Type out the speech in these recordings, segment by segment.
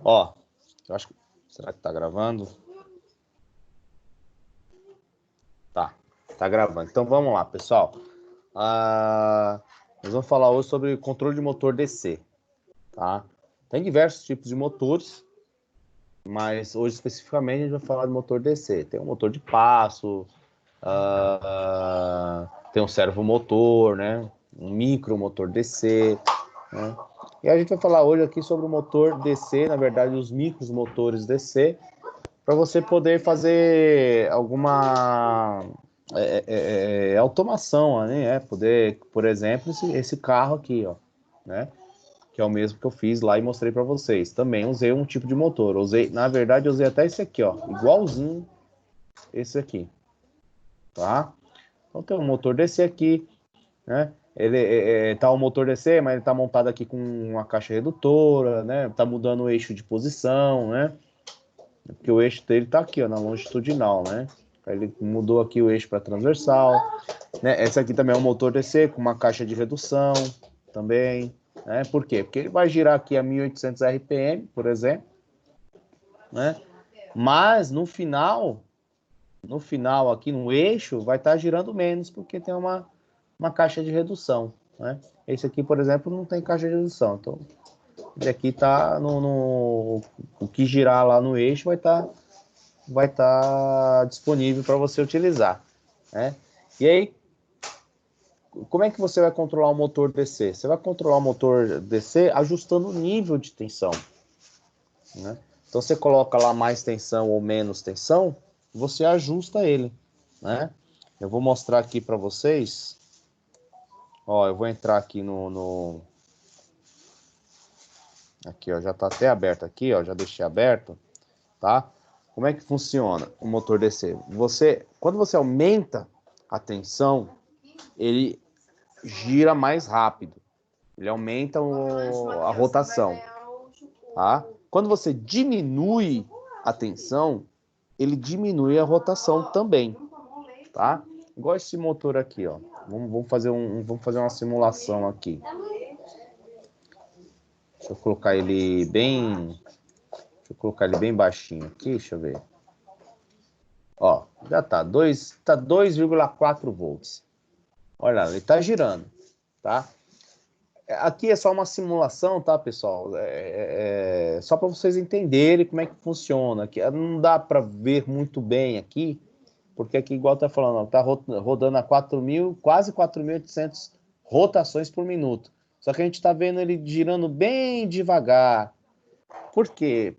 Ó, eu acho que... Será que tá gravando? Tá gravando. Então vamos lá, pessoal. Nós vamos falar hoje sobre controle de motor DC, tá? Tem diversos tipos de motores, mas hoje especificamente a gente vai falar de motor DC. Tem um motor de passo, tem um servomotor, né? Um micromotor DC, né? E a gente vai falar hoje aqui sobre o motor DC, na verdade os micros motores DC, para você poder fazer alguma automação, né? Poder, por exemplo, esse carro aqui, ó, né? Que é o mesmo que eu fiz lá e mostrei para vocês. Também usei um tipo de motor. Na verdade, eu usei até esse aqui, ó, igualzinho esse aqui, tá? Então tem um motor DC aqui, né? Ele tá um motor DC, mas ele tá montado aqui com uma caixa redutora, né? Tá mudando o eixo de posição, né? Porque o eixo dele tá aqui, ó, na longitudinal, né? Ele mudou aqui o eixo para transversal, né? Esse aqui também é um motor DC com uma caixa de redução também, né? Por quê? Porque ele vai girar aqui a 1800 RPM, por exemplo, né? Mas no final aqui no eixo vai estar girando menos porque tem uma caixa de redução, né? Esse aqui, por exemplo, não tem caixa de redução, então ele aqui tá o que girar lá no eixo vai estar disponível para você utilizar, né? E aí, como é que você vai controlar o motor DC? Você vai controlar o motor DC ajustando o nível de tensão, né? Então você coloca lá mais tensão ou menos tensão, você ajusta ele, né? Eu vou mostrar aqui para vocês. Ó, eu vou entrar aqui aqui, ó, já tá até aberto aqui, ó, já deixei aberto, tá? Como é que funciona o motor DC? Quando você aumenta a tensão, ele gira mais rápido. Ele aumenta a rotação, tá? Quando você diminui a tensão, ele diminui a rotação também, tá? Igual esse motor aqui, ó. Vamos fazer uma simulação aqui. Deixa eu colocar ele bem baixinho aqui, deixa eu ver. Ó, já tá 2,4 volts. Olha lá, ele tá girando, tá? Aqui é só uma simulação, tá, pessoal? Só para vocês entenderem como é que funciona. Aqui, não dá para ver muito bem aqui, porque aqui, igual tá falando, ó, tá rodando a 4.000, quase 4.800 rotações por minuto. Só que a gente tá vendo ele girando bem devagar. Por quê?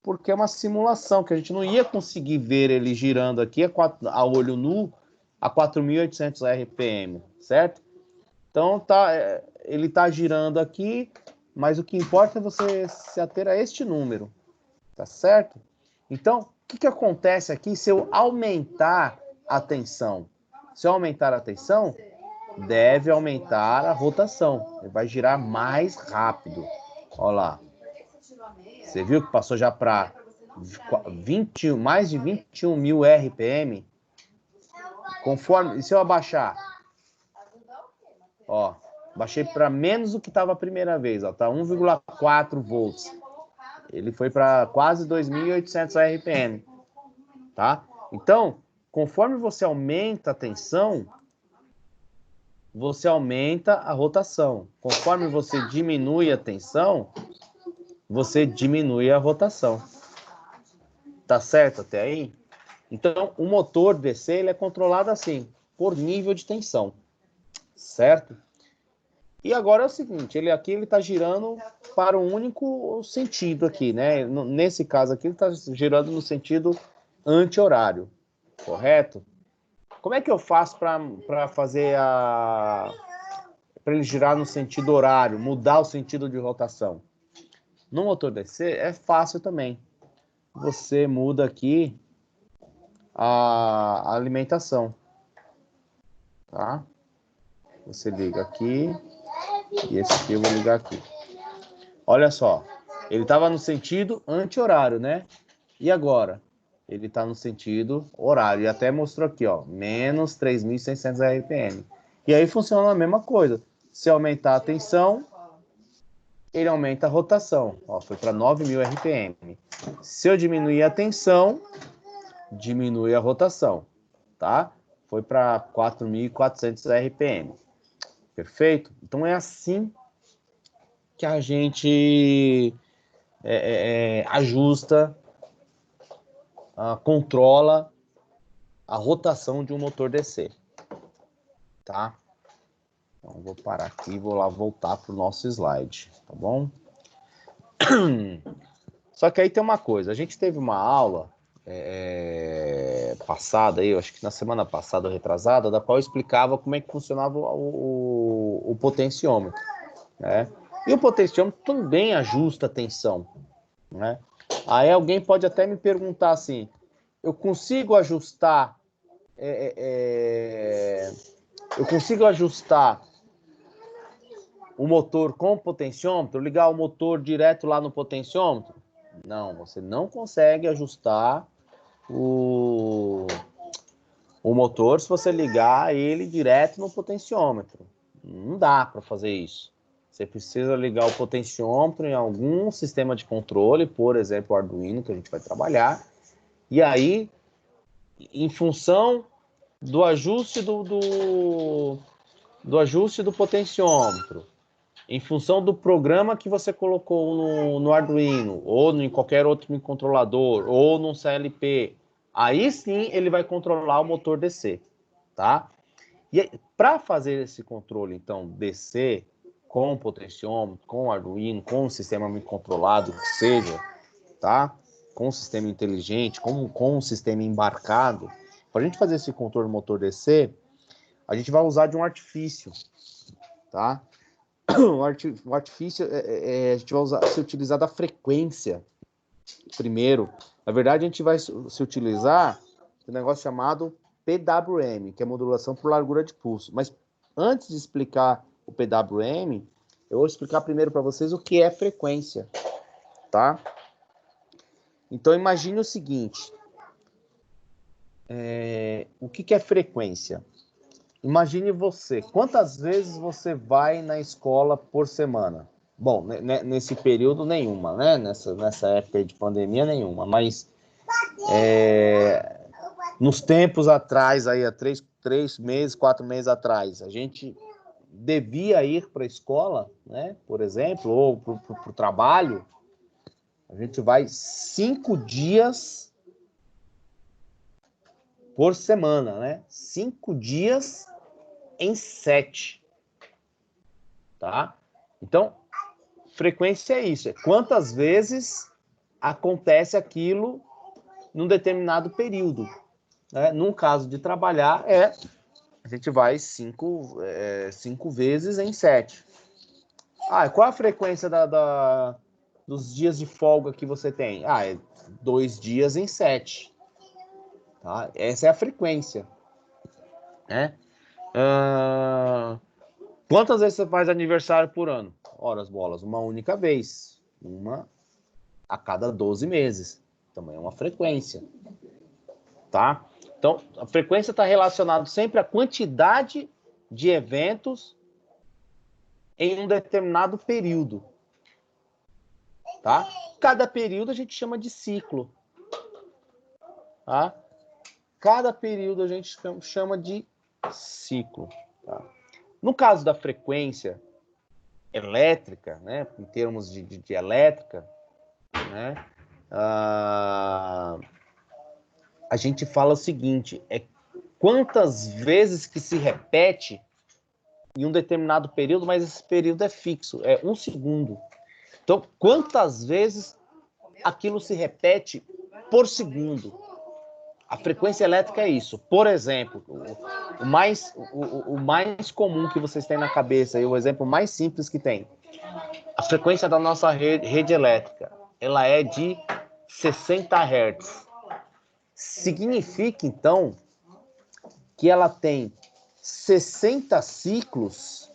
Porque é uma simulação, que a gente não ia conseguir ver ele girando aqui a olho nu a 4.800 RPM, certo? Então ele está girando aqui, mas o que importa é você se ater a este número, tá certo? Então, o que acontece aqui se eu aumentar a tensão? Se eu aumentar a tensão, deve aumentar a rotação. Ele vai girar mais rápido. Olha lá. Você viu que passou já para mais de 21.000 RPM? Conforme, e se eu abaixar? Ó, baixei para menos do que estava a primeira vez, ó, tá 1,4 volts. Ele foi para quase 2.800 RPM, tá? Então, conforme você aumenta a tensão, você aumenta a rotação. Conforme você diminui a tensão, você diminui a rotação. Tá certo até aí? Então, o motor DC ele é controlado assim, por nível de tensão, certo? E agora é o seguinte, ele está girando para um único sentido aqui, né? Nesse caso aqui, ele está girando no sentido anti-horário, correto? Como é que eu faço para fazer para ele girar no sentido horário, mudar o sentido de rotação? No motor DC é fácil também. Você muda aqui a alimentação, tá? Você liga aqui e esse aqui eu vou ligar aqui. Olha só, ele estava no sentido anti-horário, né? E agora? Ele está no sentido horário. E até mostrou aqui, ó, menos 3.600 RPM. E aí funciona a mesma coisa. Se aumentar a tensão, ele aumenta a rotação. Ó, foi para 9.000 RPM. Se eu diminuir a tensão, diminui a rotação, tá? Foi para 4.400 RPM. Perfeito? Então é assim que a gente ajusta, controla a rotação de um motor DC, tá? Então vou parar aqui e vou lá voltar para o nosso slide, tá bom? Só que aí tem uma coisa, a gente teve uma aula passada, aí, eu acho que na semana passada ou retrasada, da qual eu explicava como é que funcionava o potenciômetro, né? E o potenciômetro também ajusta a tensão, né? Aí alguém pode até me perguntar assim, eu consigo ajustar o motor com o potenciômetro, ligar o motor direto lá no potenciômetro? Não, você não consegue ajustar o motor se você ligar ele direto no potenciômetro. Não dá para fazer isso. Você precisa ligar o potenciômetro em algum sistema de controle, por exemplo, o Arduino, que a gente vai trabalhar, e aí, em função do ajuste do ajuste do potenciômetro, em função do programa que você colocou no Arduino, ou em qualquer outro microcontrolador, ou no CLP, aí sim ele vai controlar o motor DC, tá? E para fazer esse controle, então, DC, com o potenciômetro, com o Arduino, com o sistema microcontrolado, que seja, tá? Com o sistema inteligente, com o sistema embarcado, para a gente fazer esse controle motor DC, a gente vai usar de um artifício, tá? O artifício, a gente vai se utilizar da frequência primeiro. Na verdade, a gente vai se utilizar de um negócio chamado PWM, que é modulação por largura de pulso. Mas antes de explicar o PWM, eu vou explicar primeiro para vocês o que é frequência, tá? Então, imagine o seguinte. O que é frequência? Imagine você, quantas vezes você vai na escola por semana? Bom, nesse período nenhuma, né? Nessa época de pandemia nenhuma, mas nos tempos atrás, aí há 3 meses, 4 meses atrás, a gente devia ir para a escola, né? Por exemplo, ou para o trabalho, a gente vai 5 dias por semana, né? 5 dias em 7, tá? Então, frequência é isso, é quantas vezes acontece aquilo num determinado período, né? Num caso de trabalhar, a gente vai 5 vezes em 7. Qual a frequência dos dias de folga que você tem? É 2 dias em 7. Tá? Essa é a frequência, né? Quantas vezes você faz aniversário por ano? Ora, as bolas, uma única vez. Uma a cada 12 meses. Também é uma frequência. Tá? Então, a frequência está relacionada sempre à quantidade de eventos em um determinado período. Tá? Cada período a gente chama de ciclo. Tá? Cada período a gente chama de ciclo. Tá? No caso da frequência elétrica, né, em termos de elétrica, né, a gente fala o seguinte, quantas vezes que se repete em um determinado período, mas esse período é fixo, é 1 segundo. Então, quantas vezes aquilo se repete por segundo? A frequência elétrica é isso. Por exemplo, o mais comum que vocês têm na cabeça, e o exemplo mais simples que tem, a frequência da nossa rede elétrica, ela é de 60 Hz. Significa, então, que ela tem 60 ciclos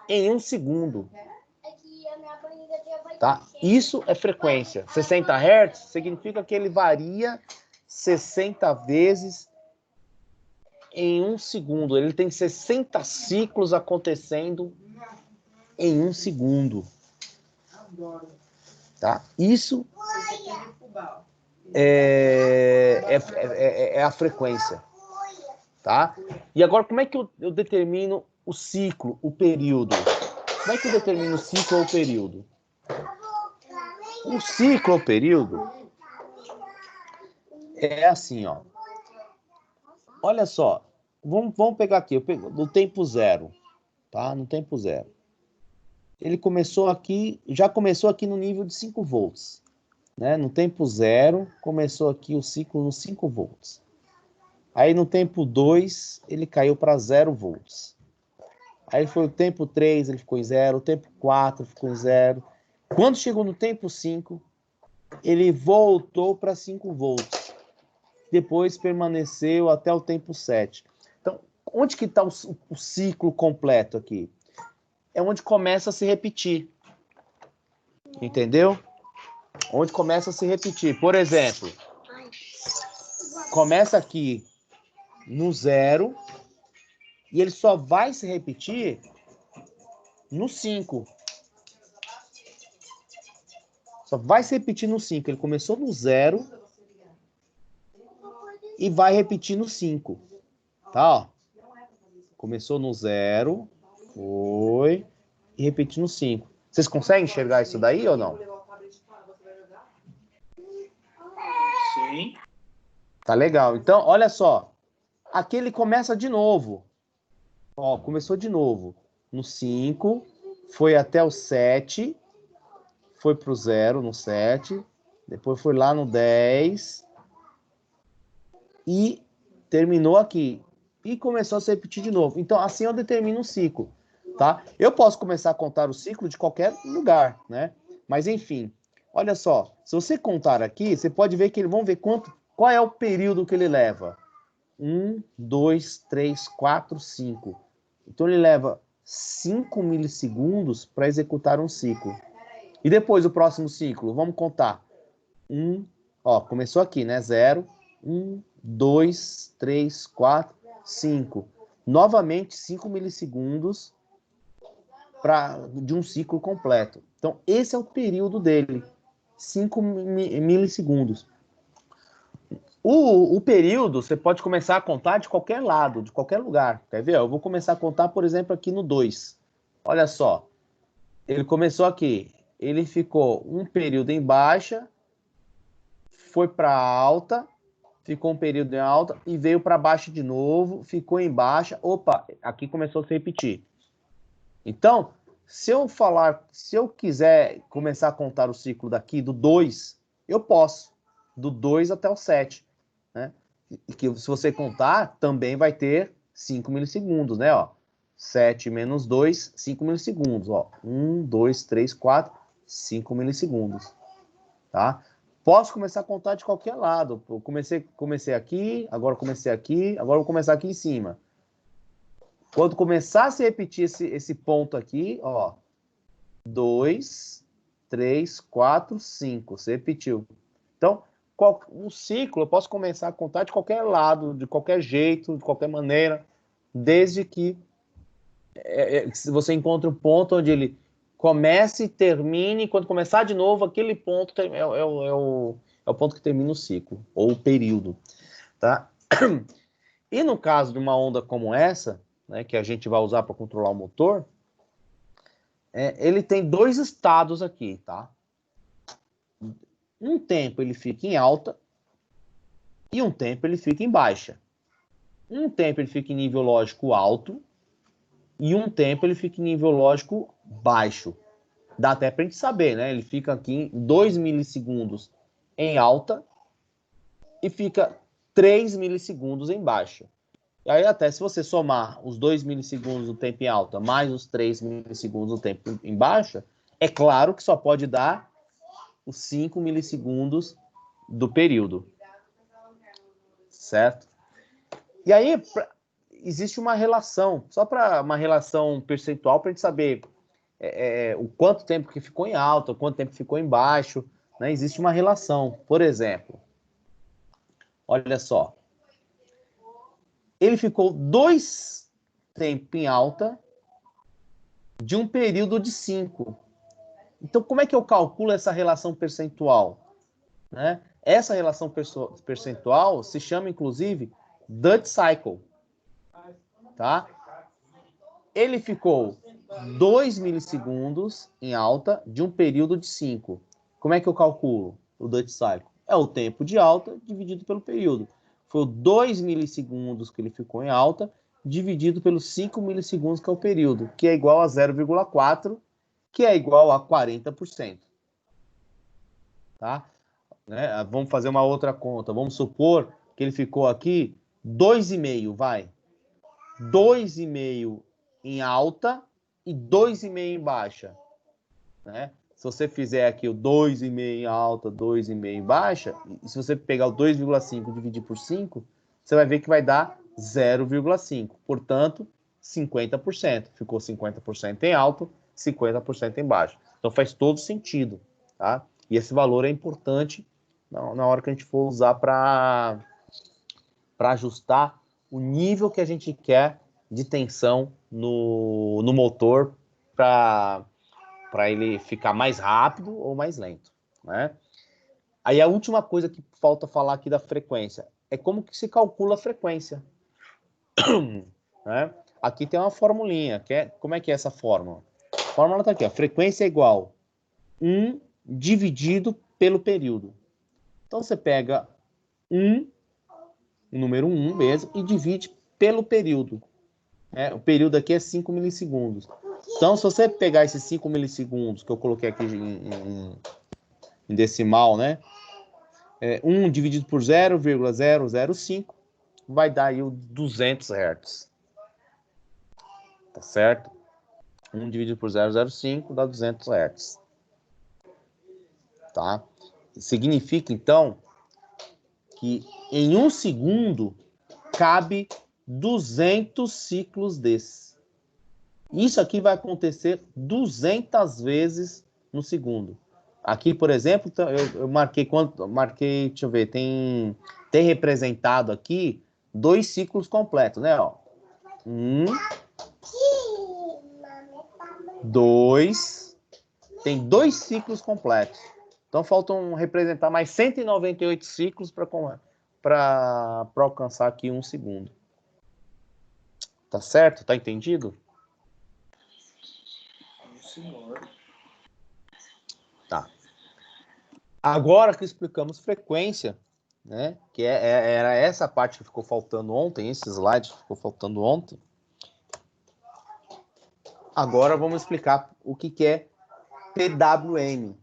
em 1 segundo. Tá? Isso é frequência. 60 Hz significa que ele varia 60 vezes em 1 segundo. Ele tem 60 ciclos acontecendo em 1 segundo. Tá? Isso é a frequência. Tá? E agora, como é que eu determino o ciclo, o período? Como é que eu determino o ciclo ou o período? O ciclo ou período é assim, ó. Olha só, vamos pegar aqui, eu pego no tempo zero, tá? No tempo zero. Ele começou aqui, já começou aqui no nível de 5 volts, né? No tempo zero, começou aqui o ciclo nos 5 volts. Aí no tempo 2, ele caiu para 0 volts. Aí foi o tempo 3, ele ficou em 0, o tempo 4 ficou em 0. Quando chegou no tempo 5, ele voltou para 5 volts. Depois permaneceu até o tempo 7. Então, onde que está o ciclo completo aqui? É onde começa a se repetir. Entendeu? Onde começa a se repetir. Por exemplo, começa aqui no 0 e ele só vai se repetir no 5. Só vai se repetir no 5. Ele começou no 0 e vai repetir no 5. Tá? Ó. Começou no 0, foi, e repetiu no 5. Vocês conseguem enxergar isso daí ou não? Sim. Tá legal. Então, olha só. Aqui ele começa de novo. Ó, começou de novo. No 5, foi até o 7, foi pro 0 no 7, depois foi lá no 10 e terminou aqui. E começou a se repetir de novo. Então, assim eu determino um ciclo, tá? Eu posso começar a contar o ciclo de qualquer lugar, né? Mas, enfim, olha só. Se você contar aqui, você pode ver que eles vão ver qual é o período que ele leva. 1, 2, 3, 4, 5. Então, ele leva 5 milissegundos para executar um ciclo. E depois, o próximo ciclo, vamos contar. Ó, começou aqui, né? 0, 1, 2, 3, 4, 5. Novamente, 5 milissegundos de um ciclo completo. Então, esse é o período dele. 5 milissegundos. O período, você pode começar a contar de qualquer lado, de qualquer lugar. Quer ver? Eu vou começar a contar, por exemplo, aqui no 2. Olha só. Ele começou aqui. Ele ficou um período em baixa, foi para alta, ficou um período em alta e veio para baixo de novo, ficou em baixa. Opa, aqui começou a se repetir. Então, se eu quiser começar a contar o ciclo daqui do 2, eu posso. Do 2 até o 7. Né? E que se você contar, também vai ter 5 milissegundos, né? Ó, 7 menos 2, 5 milissegundos. Ó, 1, 2, 3, 4, 5 milissegundos. Tá? Posso começar a contar de qualquer lado. Eu comecei aqui, agora vou começar aqui em cima. Quando começar a se repetir esse ponto aqui, ó, 2, 3, 4, 5. Se repetiu. Então, o ciclo eu posso começar a contar de qualquer lado, de qualquer jeito, de qualquer maneira, desde que você encontre um ponto onde ele comece e termine. Quando começar de novo, aquele ponto é o ponto que termina o ciclo, ou o período. Tá? E no caso de uma onda como essa, né, que a gente vai usar para controlar o motor, ele tem dois estados aqui, tá? Um tempo ele fica em alta e um tempo ele fica em baixa. Um tempo ele fica em nível lógico alto e um tempo ele fica em nível lógico baixo. Dá até para a gente saber, né? Ele fica aqui em 2 milissegundos em alta e fica 3 milissegundos em baixa. E aí até se você somar os 2 milissegundos do tempo em alta mais os 3 milissegundos do tempo em baixa, é claro que só pode dar os 5 milissegundos do período. Certo? E aí existe uma relação, só para uma relação percentual para a gente saber o quanto tempo que ficou em alta, o quanto tempo ficou em baixo, né? Existe uma relação. Por exemplo, olha só, ele ficou 2 tempos em alta, de um período de 5. Então, como é que eu calculo essa relação percentual? Né? Essa relação percentual se chama, inclusive, Dutch Cycle. Tá? Ele ficou 2 milissegundos em alta de um período de 5. Como é que eu calculo o Dutch Cycle? É o tempo de alta dividido pelo período. Foi 2 milissegundos que ele ficou em alta, dividido pelos 5 milissegundos que é o período, que é igual a 0,4, que é igual a 40%. Tá? Né? Vamos fazer uma outra conta. Vamos supor que ele ficou aqui 2,5, vai. 2,5 em alta e 2,5 em baixa. Né? Se você fizer aqui o 2,5 em alta, 2,5 em baixa, e se você pegar o 2,5 e dividir por 5, você vai ver que vai dar 0,5. Portanto, 50%. Ficou 50% em alta, 50% em baixa. Então faz todo sentido. Tá? E esse valor é importante na hora que a gente for usar para ajustar o nível que a gente quer de tensão no motor para ele ficar mais rápido ou mais lento, né? Aí a última coisa que falta falar aqui da frequência é como que se calcula a frequência. Né? Aqui tem uma formulinha, como é que é essa fórmula? A fórmula está aqui, ó, frequência é igual 1 dividido pelo período. Então você pega 1, o número 1 mesmo, e divide pelo período. O período aqui é 5 milissegundos. Então, se você pegar esses 5 milissegundos que eu coloquei aqui em decimal, né? 1 dividido por 0,005 vai dar aí o 200 Hz. Tá certo? 1 dividido por 0,05 dá 200 Hz. Tá? Significa, então, que em 1 segundo cabe 200 ciclos desses. Isso aqui vai acontecer 200 vezes no segundo. Aqui, por exemplo, eu marquei deixa eu ver, tem representado aqui 2 ciclos completos, né? Ó. 1, 2, tem 2 ciclos completos. Então faltam representar mais 198 ciclos para alcançar aqui 1 segundo. Tá certo? Tá entendido? Senhor. Tá. Agora que explicamos frequência, né, que era essa parte que ficou faltando ontem, esse slide que ficou faltando ontem, agora vamos explicar o que é PWM.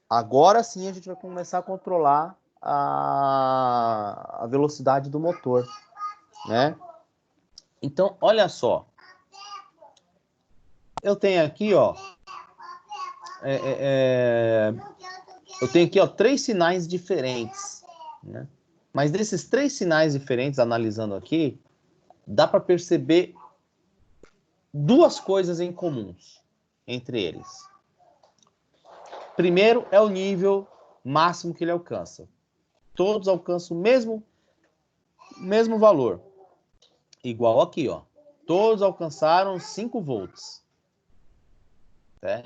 Agora sim a gente vai começar a controlar a velocidade do motor, né? Então, olha só. Eu tenho aqui, ó, eu tenho aqui, ó, 3 sinais diferentes, né? Mas desses 3 sinais diferentes, analisando aqui, dá para perceber 2 coisas em comuns entre eles. Primeiro é o nível máximo que ele alcança. Todos alcançam o mesmo valor. Igual aqui, ó. Todos alcançaram 5 volts.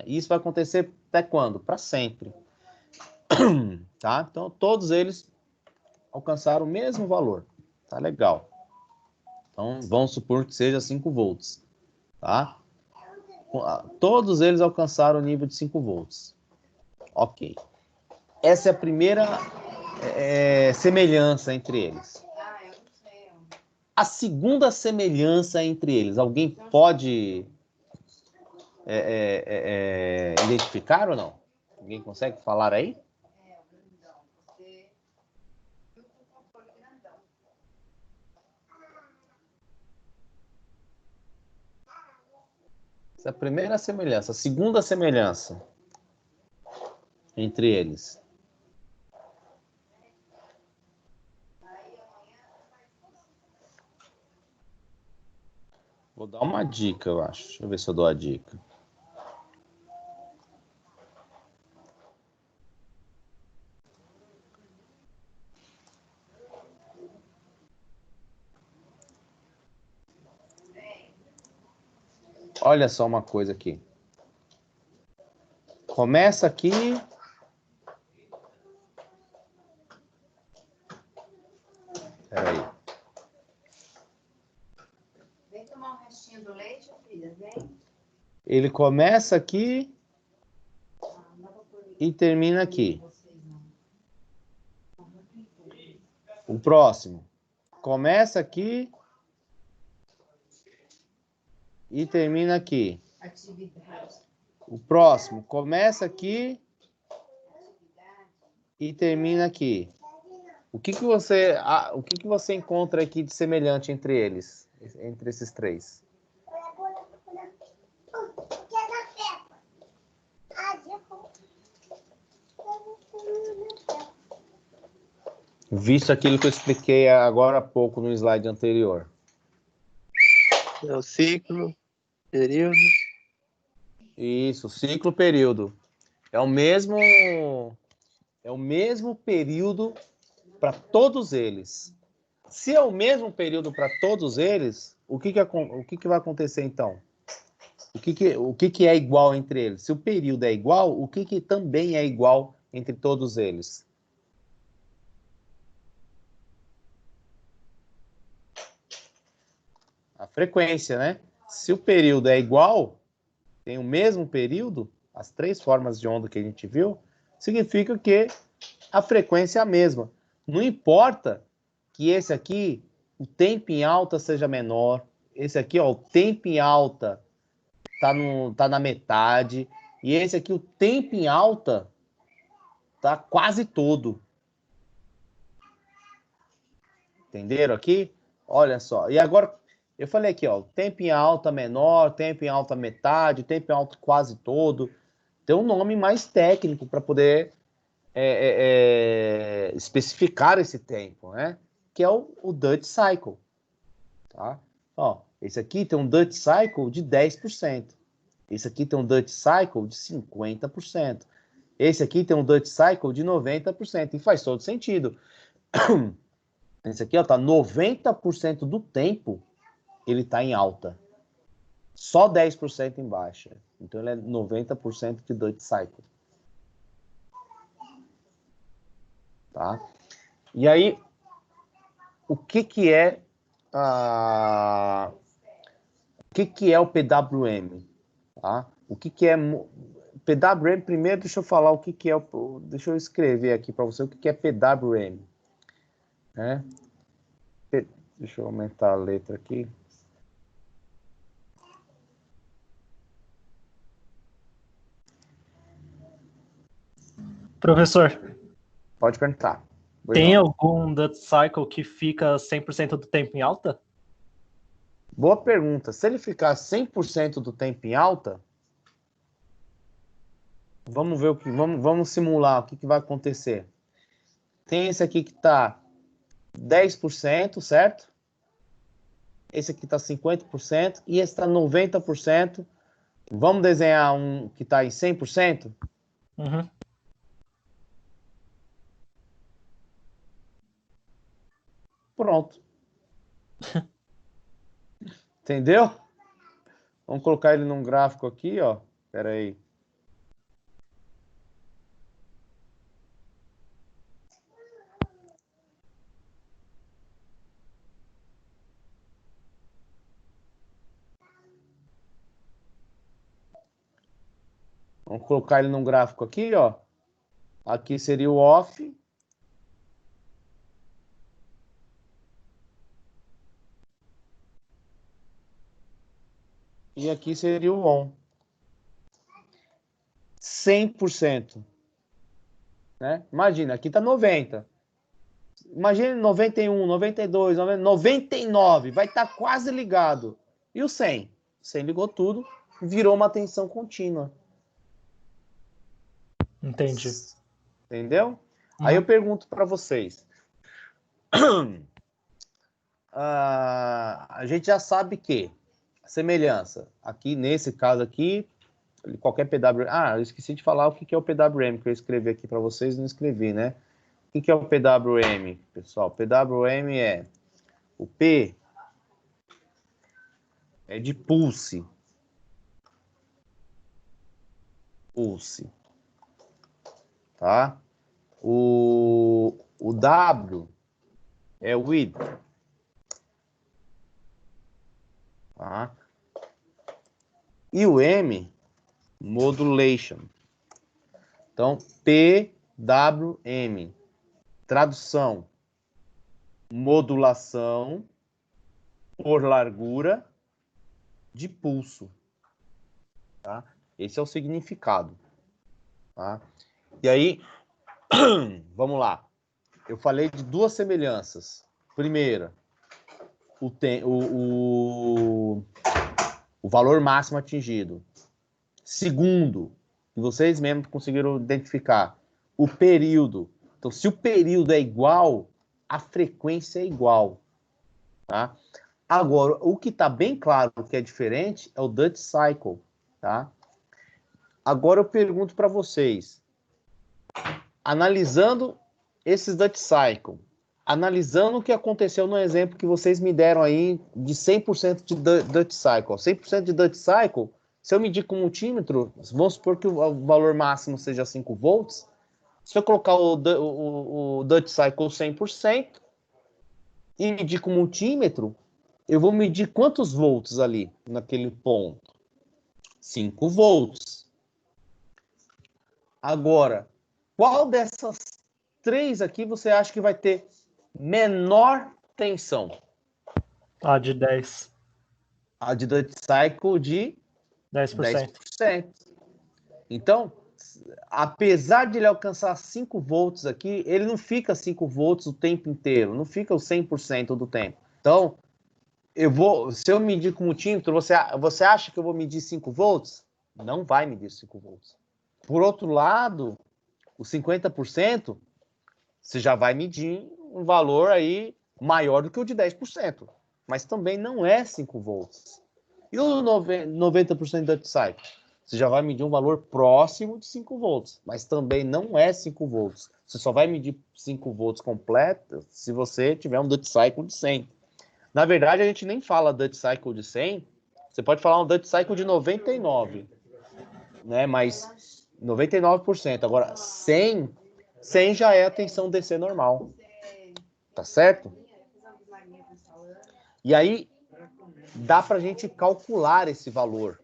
Isso vai acontecer até quando? Para sempre. Tá? Então, todos eles alcançaram o mesmo valor. Tá legal. Então, vamos supor que seja 5 volts. Tá? Todos eles alcançaram o nível de 5 volts. Ok. Essa é a primeira semelhança entre eles. A segunda semelhança entre eles, alguém pode identificar ou não? Alguém consegue falar aí? Essa é a primeira semelhança. A segunda semelhança entre eles. Vou dar uma dica, eu acho. Deixa eu ver se eu dou a dica. olha só uma coisa aqui. Começa aqui. Peraí. Vem tomar um restinho do leite, filha, vem. Ele começa aqui e termina aqui. O próximo. Começa aqui e termina aqui. O próximo. Começa aqui e termina aqui. O que você encontra aqui de semelhante entre eles? Entre esses três? Visto aquilo que eu expliquei agora há pouco no slide anterior. É o ciclo, período. Isso, ciclo, período. É o mesmo período para todos eles. Se é o mesmo período para todos eles, o que vai acontecer então? O que é igual entre eles? Se o período é igual, o que também é igual entre todos eles? A frequência, né? Se o período é igual, tem o mesmo período, as três formas de onda que a gente viu, significa que a frequência é a mesma. Não importa que esse aqui, o tempo em alta seja menor, esse aqui, ó, o tempo em alta tá na metade, e esse aqui, o tempo em alta, tá quase todo. Entenderam aqui? Olha só. E agora, eu falei aqui, ó, tempo em alta menor, tempo em alta metade, tempo em alta quase todo. Tem um nome mais técnico para poder especificar esse tempo, né? Que é o Dutch Cycle. Tá? Ó, esse aqui tem um Dutch Cycle de 10%. Esse aqui tem um Dutch Cycle de 50%. Esse aqui tem um Dutch Cycle de 90%. E faz todo sentido. Esse aqui, ó, tá 90% do tempo, ele tá em alta. Só 10% em baixa. Então, ele é 90% de Dutch Cycle. Tá? E aí, o que é o PWM? Tá? O que é PWM? Primeiro, deixa eu falar o que é deixa eu escrever aqui para você o que é PWM. Né? Deixa eu aumentar a letra aqui. Professor, Pode perguntar. tem algum Dutch Cycle que fica 100% do tempo em alta? Boa pergunta. Se ele ficar 100% do tempo em alta, vamos ver vamos simular o que vai acontecer. Tem esse aqui que está 10%, certo? Esse aqui está 50% e esse está 90%. Vamos desenhar um que está em 100%? Uhum. Pronto. Entendeu? Vamos colocar ele num gráfico aqui, ó. Espera aí. Vamos colocar ele num gráfico aqui, ó. Aqui seria o off. E aqui seria o on. 100%. Né? Imagina, aqui está 90%. Imagina 91, 92, 99. Vai estar quase ligado. E o 100? 100 ligou tudo, virou uma tensão contínua. Entendi. Entendeu? Uhum. Aí eu pergunto para vocês. A gente já sabe que a semelhança, aqui nesse caso aqui, qualquer PWM... Ah, eu esqueci de falar o que é o PWM, que eu escrevi aqui para vocês, não escrevi, né? O que é o PWM, pessoal? PWM é... O P é de pulse, pulse. Tá? O W é width. Tá? E o M, modulation. Então, PWM. Tradução. Modulação por largura de pulso. Tá? Esse é o significado. Tá? E aí, vamos lá. Eu falei de duas semelhanças. Primeira, o valor máximo atingido. Segundo, que vocês mesmos conseguiram identificar, o período. Então, se o período é igual, a frequência é igual. Tá? Agora, o que está bem claro que é diferente é o Duty Cycle. Tá? Agora eu pergunto para vocês, analisando esses Duty Cycle, analisando o que aconteceu no exemplo que vocês me deram aí de 100% de Duty Cycle. 100% de Duty Cycle, se eu medir com um multímetro, vamos supor que o valor máximo seja 5 volts, se eu colocar o Duty Cycle 100% e medir com multímetro, eu vou medir quantos volts ali naquele ponto? 5 volts. Agora, qual dessas três aqui você acha que vai ter menor tensão? A de 10. A de Duty Cycle de 10%. 10%. Então, apesar de ele alcançar 5 volts aqui, ele não fica 5 volts o tempo inteiro, não fica o 100% do tempo. Então, se eu medir com multímetro, você acha que eu vou medir 5 volts? Não vai medir 5 volts. Por outro lado, os 50%, você já vai medir um valor aí maior do que o de 10%. Mas também não é 5 volts. E o 90% da Duty Cycle? Você já vai medir um valor próximo de 5 volts. Mas também não é 5 volts. Você só vai medir 5 volts completo se você tiver um Duty Cycle de 100. Na verdade, a gente nem fala Duty Cycle de 100. Você pode falar um Duty Cycle de 99. Né? Mas 99%. Agora, 100 já é a tensão DC normal. Tá certo? E aí, dá pra gente calcular esse valor.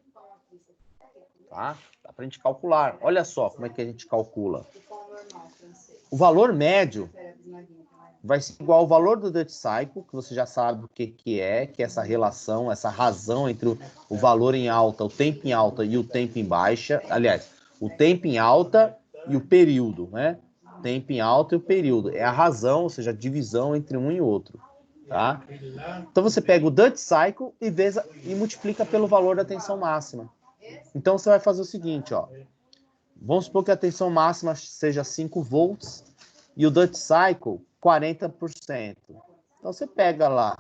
Tá? Dá pra gente calcular. Olha só como é que a gente calcula. O valor médio vai ser igual ao valor do Duty Cycle, que você já sabe o que é essa relação, essa razão entre o valor em alta, o tempo em alta e o tempo em baixa. Aliás, o tempo em alta e o período, né? Tempo em alta e o período. É a razão, ou seja, a divisão entre um e outro. Tá? Então você pega o Duty Cycle e multiplica pelo valor da tensão máxima. Então você vai fazer o seguinte, ó. Vamos supor que a tensão máxima seja 5 volts e o Duty Cycle 40%. Então você pega lá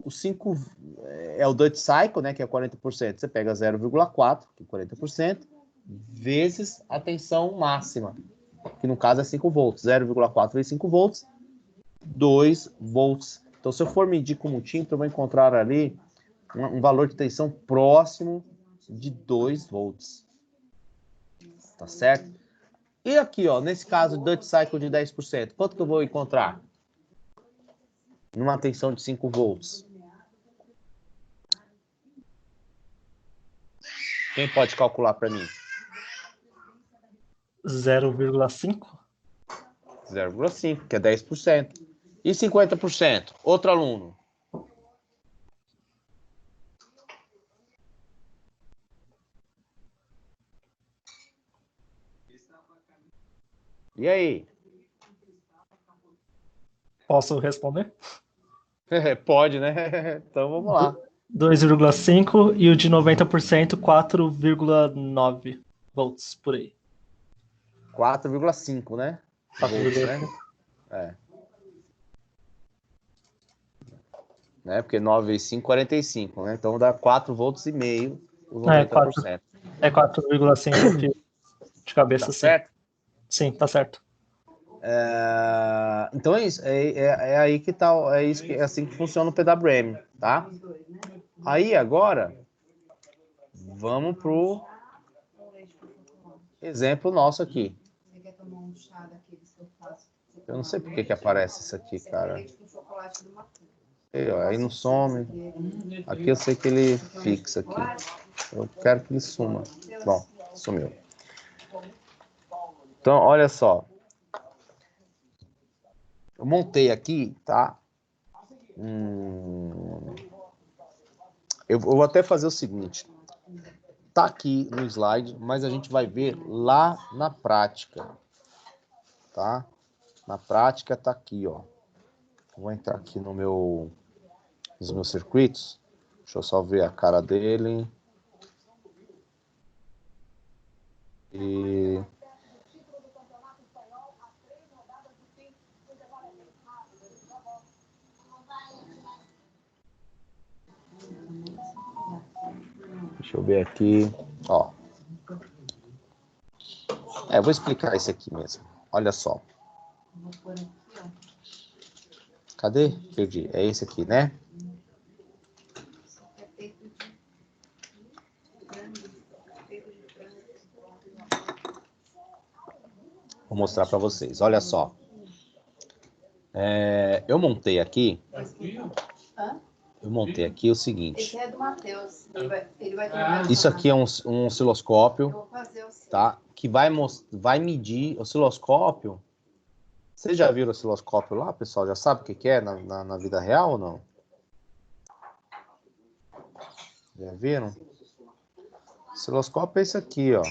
o 5 é o Duty Cycle, né, que é 40%. Você pega 0,4, que é 40%, vezes a tensão máxima, que no caso é 5 volts. 0,4 vezes 5 volts, 2 volts. Então, se eu for medir com multímetro, eu vou encontrar ali um valor de tensão próximo de 2 volts. Tá certo? E aqui, ó, nesse caso, Duty Cycle de 10%, quanto que eu vou encontrar? Numa tensão de 5 volts. Quem pode calcular para mim? 0,5. 0,5, que é 10%. E 50%? Outro aluno. E aí? Posso responder? Pode, né? Então vamos lá. 2,5 e o de 90%, 4,9 volts por aí. 4,5, né? 4,5. É. Né? Porque 9 vezes 5, 45, né? Então dá 4 volts e meio os 90%. É 4,5 de cabeça, Tá sim. certo? Sim, tá certo. Então é isso. É aí que tá. É assim que funciona o PWM, tá? Aí agora vamos pro exemplo nosso aqui. Você quer tomar um chá daqueles que eu faço? Eu não sei por que aparece isso aqui, cara. Leite com chocolate do Matheus. Aí não some. Aqui eu sei que ele fixa aqui. Eu quero que ele suma. Bom, sumiu. Então, olha só. Eu montei aqui, tá? Eu vou até fazer o seguinte. Tá aqui no slide, mas a gente vai ver lá na prática. Tá? Na prática tá aqui, ó. Vou entrar aqui nos meus circuitos. Deixa eu só ver a cara dele. E... Deixa eu ver aqui. Ó. Eu vou explicar isso aqui mesmo. Olha só. Cadê? Perdi. É esse aqui, né? Vou mostrar para vocês. Olha só. Eu montei aqui. Eu montei aqui o seguinte. Esse é do Matheus. Ele vai tomar. Isso aqui é um osciloscópio, Eu vou fazer o seu. tá? Que vai medir osciloscópio. Vocês já viram o osciloscópio lá, pessoal? Já sabe o que é na vida real ou não? Já viram? O osciloscópio é esse aqui, ó.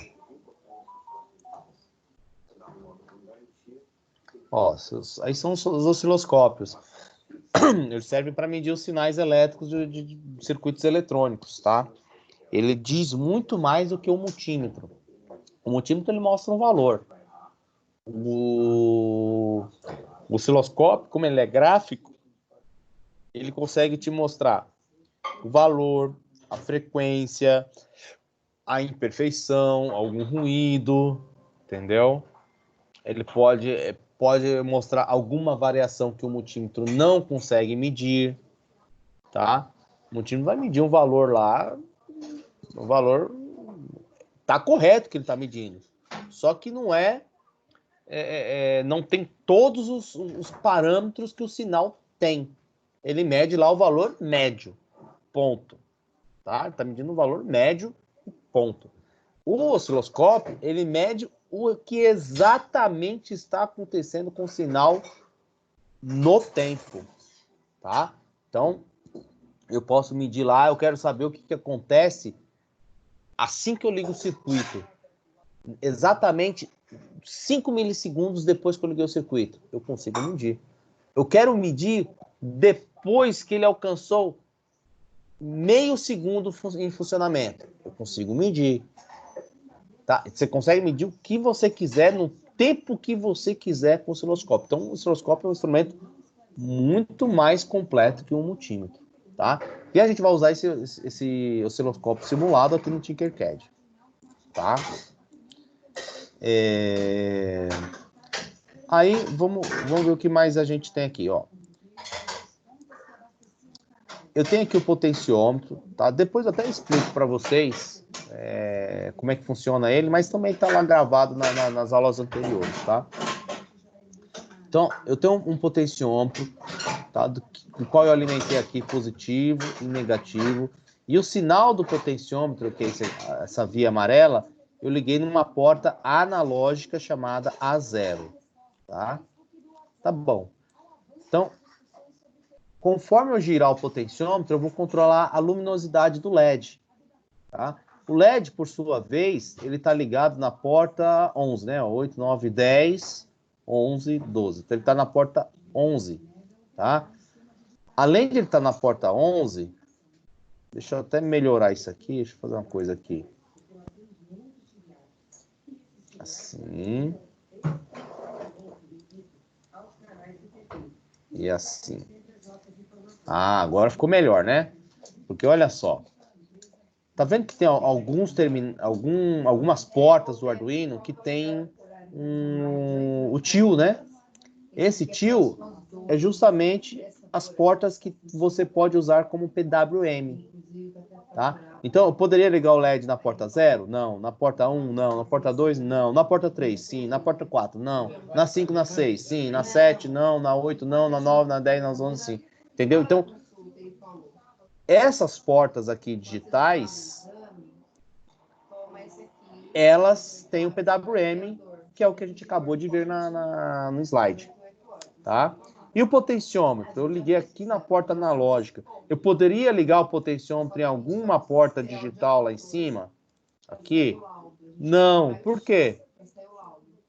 Ó, aí são os osciloscópios. Eles servem para medir os sinais elétricos de circuitos eletrônicos, tá? Ele diz muito mais do que o multímetro. O multímetro ele mostra um valor. O osciloscópio, como ele é gráfico, ele consegue te mostrar o valor, a frequência, a imperfeição, algum ruído, entendeu? Ele pode mostrar alguma variação que o multímetro não consegue medir, tá? O multímetro vai medir um valor lá, o valor tá correto que ele está medindo, só que não não tem todos os parâmetros que o sinal tem. Ele mede lá o valor médio, ponto, tá? Ele está medindo o valor médio, ponto. O osciloscópio, ele mede o que exatamente está acontecendo com o sinal no tempo, tá? Então, eu posso medir lá, eu quero saber o que acontece assim que eu ligo o circuito. Exatamente 5 milissegundos depois que eu liguei o circuito. Eu consigo medir. Eu quero medir depois que ele alcançou meio segundo em funcionamento. Eu consigo medir. Tá? Você consegue medir o que você quiser no tempo que você quiser com o osciloscópio. Então, o osciloscópio é um instrumento muito mais completo que um multímetro, tá? E a gente vai usar esse osciloscópio simulado aqui no Tinkercad, tá? Aí, vamos ver o que mais a gente tem aqui, ó. Eu tenho aqui o potenciômetro, tá? Depois eu até explico para vocês como é que funciona ele, mas também está lá gravado nas aulas anteriores, tá? Então, eu tenho um potenciômetro, tá? Do qual eu alimentei aqui positivo e negativo. E o sinal do potenciômetro, que é essa via amarela, eu liguei numa porta analógica chamada A0, tá? Tá bom. Então, conforme eu girar o potenciômetro, eu vou controlar a luminosidade do LED, tá? O LED, por sua vez, ele está ligado na porta 11, né? 8, 9, 10, 11, 12. Então, ele está na porta 11, tá? Além de ele estar na porta 11, deixa eu até melhorar isso aqui. Deixa eu fazer uma coisa aqui. Assim. E assim. Ah, agora ficou melhor, né? Porque olha só. Tá vendo que tem algumas portas do Arduino que tem o tio, né? Esse tio é justamente as portas que você pode usar como PWM, tá? Então, eu poderia ligar o LED na porta 0? Não. Na porta 1? Não. Na porta 2? Não. Na porta 3? Sim. Na porta 4? Não. Na 5, na 6? Sim. Na 7? Não. Na 8? Não. Na 9, na 10, na 11? Sim. Entendeu? Então, essas portas aqui digitais, elas têm o PWM, que é o que a gente acabou de ver no slide. Tá? E o potenciômetro? Eu liguei aqui na porta analógica. Eu poderia ligar o potenciômetro em alguma porta digital lá em cima? Aqui? Não. Por quê?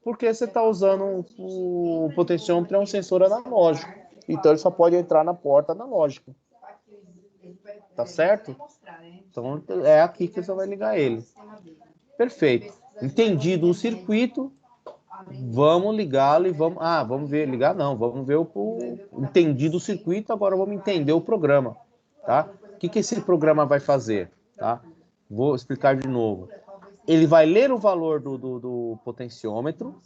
Porque você está usando o potenciômetro, é um sensor analógico. Então, ele só pode entrar na porta analógica. Tá certo? Então, é aqui que você vai ligar ele. Perfeito. Entendido o circuito, vamos ligá-lo e vamos... Ah, vamos ver, ligar não, vamos ver entendido o circuito, agora vamos entender o programa, tá? O que esse programa vai fazer, tá? Vou explicar de novo. Ele vai ler o valor do potenciômetro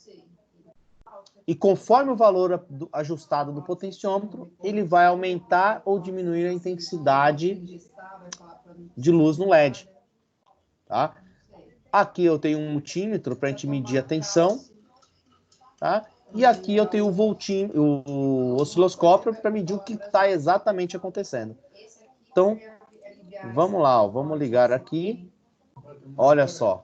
e conforme o valor ajustado do potenciômetro, ele vai aumentar ou diminuir a intensidade de luz no LED, tá? Aqui eu tenho um multímetro para a gente medir a tensão, tá? E aqui eu tenho o osciloscópio para medir o que está exatamente acontecendo. Então, vamos lá, ó, vamos ligar aqui. Olha só.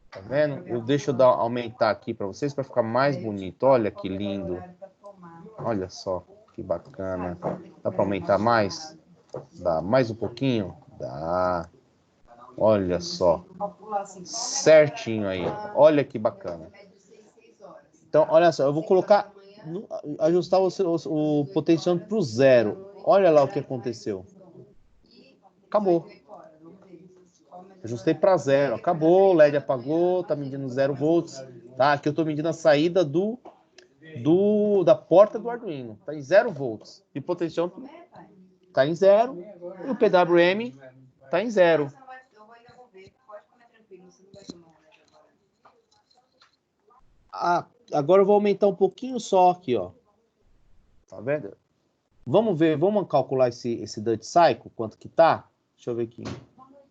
Tá vendo? Deixa eu aumentar aqui para vocês para ficar mais bonito. Olha que lindo. Olha só, que bacana. Dá para aumentar mais? Dá mais um pouquinho? Dá. Olha só. Certinho aí. Olha que bacana. Então, olha só, eu vou colocar, ajustar o potenciômetro para o 0. Olha lá o que aconteceu. Acabou. Ajustei para 0. Acabou, o LED apagou, tá medindo 0 volts. Tá? Aqui eu estou medindo a saída da porta do Arduino. Está em 0 volts. E o potenciômetro está em 0. E o PWM está em 0. Agora eu vou aumentar um pouquinho só aqui, ó. Tá vendo? Vamos ver, vamos calcular esse Duty Cycle, quanto que tá? Deixa eu ver aqui.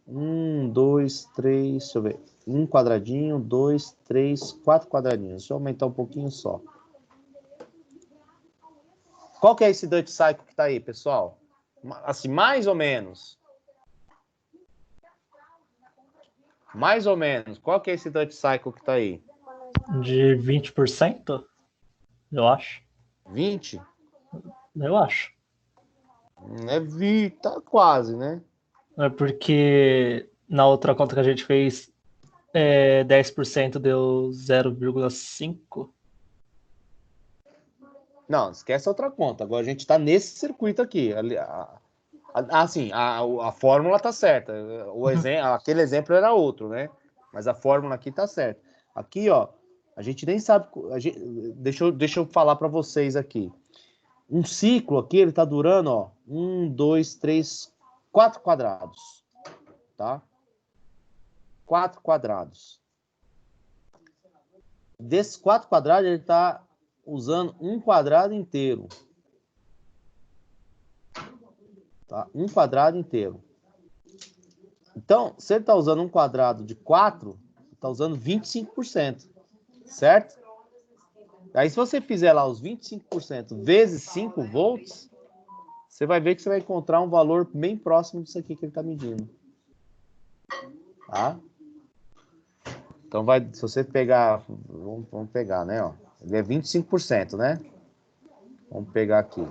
1, 2, 3, deixa eu ver. 1 quadradinho, 2, 3, 4 quadradinhos. Deixa eu aumentar um pouquinho só. Qual que é esse Duty Cycle que tá aí, pessoal? Assim, mais ou menos. Mais ou menos. Qual que é esse Duty Cycle que tá aí? De 20%, eu acho. 20? Eu acho. É 20, tá quase, né? É porque na outra conta que a gente fez, 10% deu 0,5. Não, esquece outra conta. Agora a gente tá nesse circuito aqui. Assim, a fórmula tá certa. Aquele exemplo era outro, né? Mas a fórmula aqui tá certa. Aqui, ó, a gente nem sabe... deixa eu falar para vocês aqui. Um ciclo aqui, ele tá durando, ó, 1, 2, 3, 4 quadrados. Tá? 4 quadrados. Desses 4 quadrados, ele tá usando um quadrado inteiro. Tá? Um quadrado inteiro. Então, se ele tá usando um quadrado de 4, tá usando 25%. Certo? Aí, se você fizer lá os 25% vezes 5 volts, você vai ver que você vai encontrar um valor bem próximo disso aqui que ele está medindo. Tá? Então, se você pegar... Vamos pegar, né? Ó, ele é 25%, né? Vamos pegar aqui.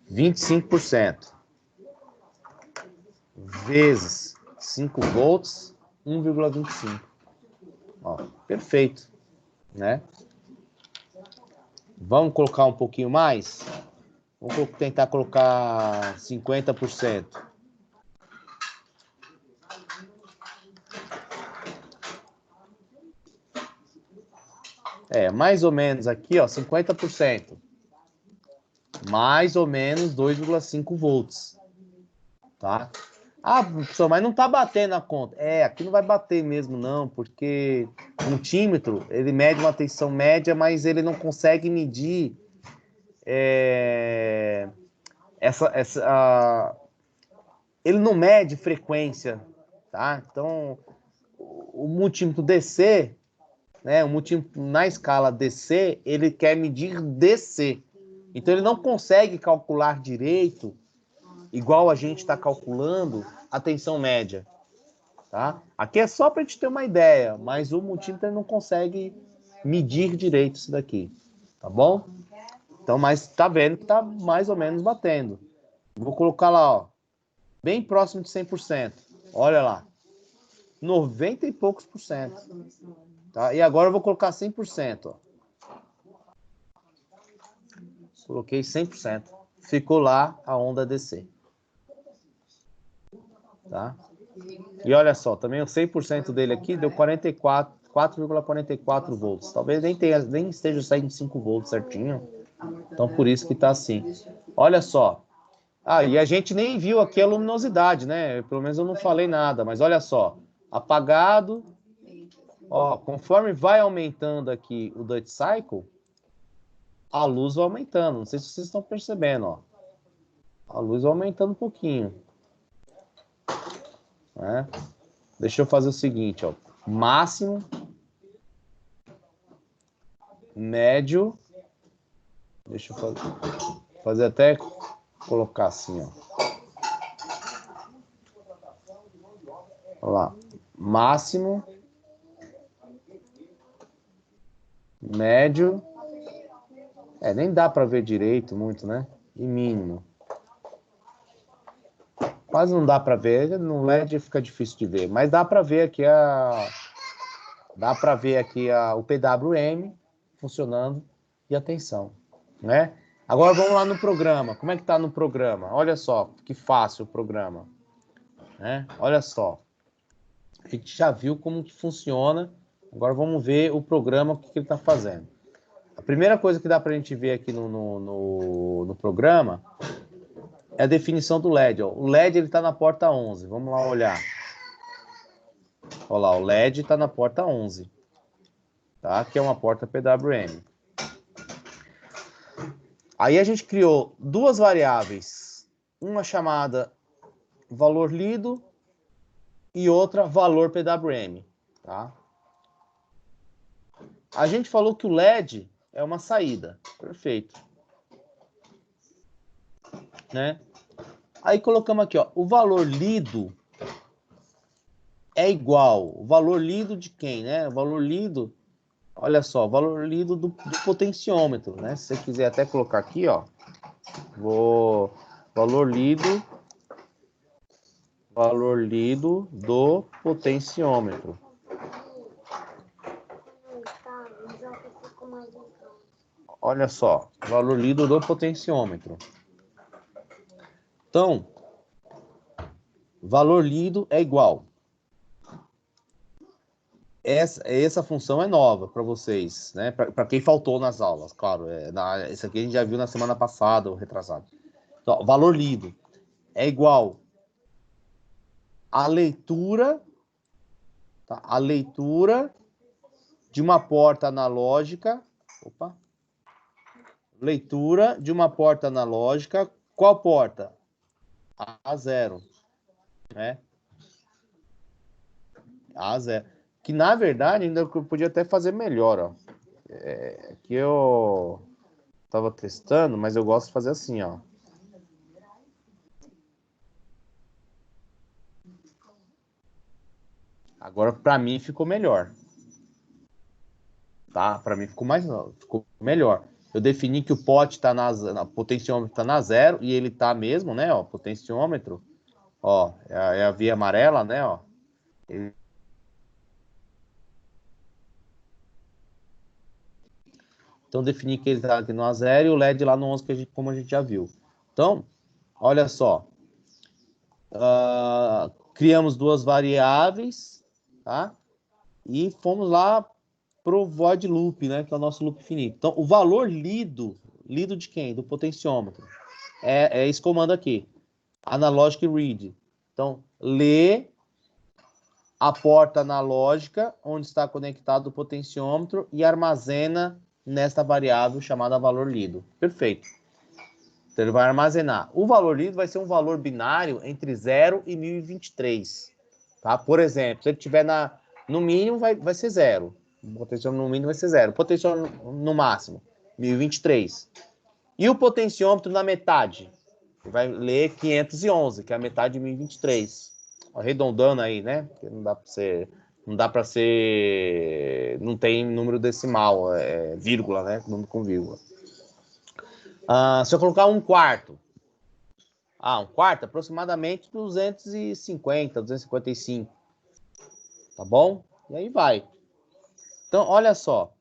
25% vezes 5 volts, 1,25. Ó, perfeito, né? Vamos colocar um pouquinho mais? Vamos tentar colocar 50%. Mais ou menos aqui, ó, 50%. Mais ou menos 2,5 volts. Tá? Ah, professor, mas não tá batendo a conta. Aqui não vai bater mesmo, não, porque o multímetro, ele mede uma tensão média, mas ele não consegue medir ele não mede frequência, tá? Então, o multímetro DC, né, o multímetro na escala DC, ele quer medir DC. Então, ele não consegue calcular direito, igual a gente está calculando, a tensão média. Tá? Aqui é só para a gente ter uma ideia, mas o multímetro não consegue medir direito isso daqui. Tá bom? Então, mas tá vendo que tá mais ou menos batendo. Vou colocar lá, ó, bem próximo de 100%. Olha lá. 90 e poucos por cento. Tá? E agora eu vou colocar 100%. Ó. Coloquei 100%. Ficou lá a onda DC. Tá? E olha só, também o 100% dele aqui deu 4,44 volts. Talvez nem esteja saindo 5 volts certinho. Então, por isso que tá assim. Olha só. Ah, e a gente nem viu aqui a luminosidade, né? Pelo menos eu não falei nada, mas olha só. Apagado. Ó, conforme vai aumentando aqui o Dutch Cycle, a luz vai aumentando. Não sei se vocês estão percebendo, ó. A luz vai aumentando um pouquinho. Né? Deixa eu fazer o seguinte, ó. Máximo, médio. Deixa eu fazer até colocar assim, ó. Olha lá. Máximo, médio. Nem dá para ver direito muito, né? E mínimo. Quase não dá para ver, no LED fica difícil de ver, mas dá para ver aqui o PWM funcionando e a tensão, né? Agora vamos lá no programa. Como é que tá no programa? Olha só, que fácil o programa, né? Olha só. A gente já viu como que funciona. Agora vamos ver o programa, o que ele está fazendo. A primeira coisa que dá para a gente ver aqui no programa é a definição do LED. Ó. O LED está na porta 11. Vamos lá olhar. Olha lá, o LED está na porta 11. Tá? Que é uma porta PWM. Aí a gente criou duas variáveis. Uma chamada valor lido e outra valor PWM. Tá? A gente falou que o LED é uma saída. Perfeito. Né? Aí colocamos aqui, ó, o valor lido é igual. O valor lido de quem, né? O valor lido, olha só, o valor lido do potenciômetro, né? Se você quiser até colocar aqui, ó, valor lido do potenciômetro. Olha só, valor lido do potenciômetro. Então, valor lido é igual. Essa função é nova para vocês, né? Para quem faltou nas aulas, claro. Isso aqui a gente já viu na semana passada, ou retrasado. Então, valor lido é igual a leitura, tá? A leitura de uma porta analógica. Opa! Leitura de uma porta analógica. Qual porta? A0, né? A0. Que, na verdade, ainda eu podia até fazer melhor, ó. Que eu tava testando, mas eu gosto de fazer assim, ó. Agora, para mim, ficou melhor. Tá? Para mim, ficou melhor. Eu defini que o pote tá na potenciômetro tá na 0 e ele tá mesmo, né? Ó, potenciômetro. Ó, é a via amarela, né? Ó. Então, defini que ele tá aqui no A0 e o LED lá no 11, como a gente já viu. Então, olha só. Criamos duas variáveis, tá? E fomos lá pro void loop, né? Que é o nosso loop finito. Então, o valor lido de quem? Do potenciômetro. É esse comando aqui. Analógico read. Então, lê a porta analógica onde está conectado o potenciômetro e armazena nesta variável chamada valor lido. Perfeito. Então, ele vai armazenar. O valor lido vai ser um valor binário entre 0 e 1023. Tá? Por exemplo, se ele tiver no mínimo, vai ser 0. O potenciômetro no mínimo vai ser 0. O potenciômetro no máximo, 1023. E o potenciômetro na metade? Ele vai ler 511, que é a metade de 1023. Arredondando aí, né? Porque não dá para ser... Não tem número decimal, vírgula, né? Número com vírgula. Se eu colocar 1/4. 1/4, aproximadamente 250, 255. Tá bom? E aí vai. Então, olha só.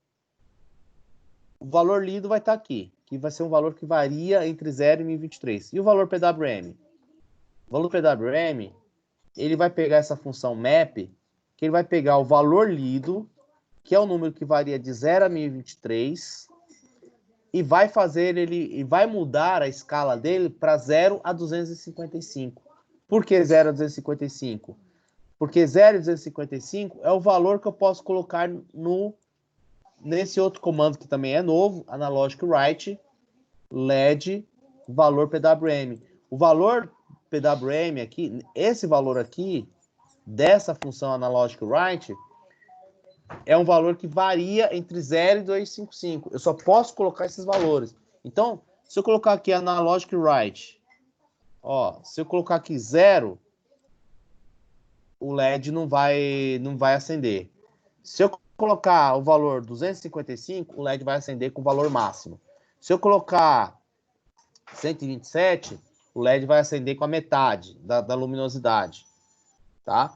O valor lido vai estar aqui, que vai ser um valor que varia entre 0 e 1023. E o valor PWM? O valor PWM, ele vai pegar essa função map, que ele vai pegar o valor lido, que é o número que varia de 0 a 1023, e vai mudar a escala dele para 0 a 255. Por que 0 a 255? Porque 0 a 255 é o valor que eu posso colocar nesse outro comando que também é novo, Analógico Write, LED, valor PWM. O valor PWM aqui, esse valor aqui, dessa função Analógico Write, é um valor que varia entre 0 e 255. Eu só posso colocar esses valores. Então, se eu colocar aqui Analógico Write, se eu colocar aqui 0, o LED não vai acender. Se eu colocar o valor 255, o LED vai acender com o valor máximo. Se eu colocar 127, o LED vai acender com a metade da luminosidade. Tá?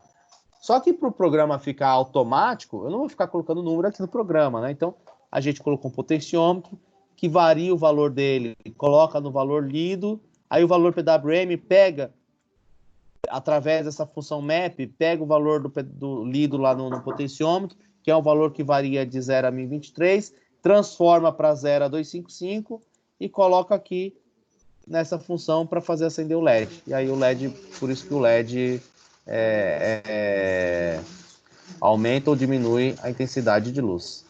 Só que para o programa ficar automático, eu não vou ficar colocando número aqui no programa, né? Então, a gente colocou um potenciômetro que varia o valor dele, coloca no valor lido, aí o valor PWM pega, através dessa função map, pega o valor do lido lá no potenciômetro, que é um valor que varia de 0 a 1023, transforma para 0 a 255 e coloca aqui nessa função para fazer acender o LED. E aí o LED, por isso que o LED aumenta ou diminui a intensidade de luz.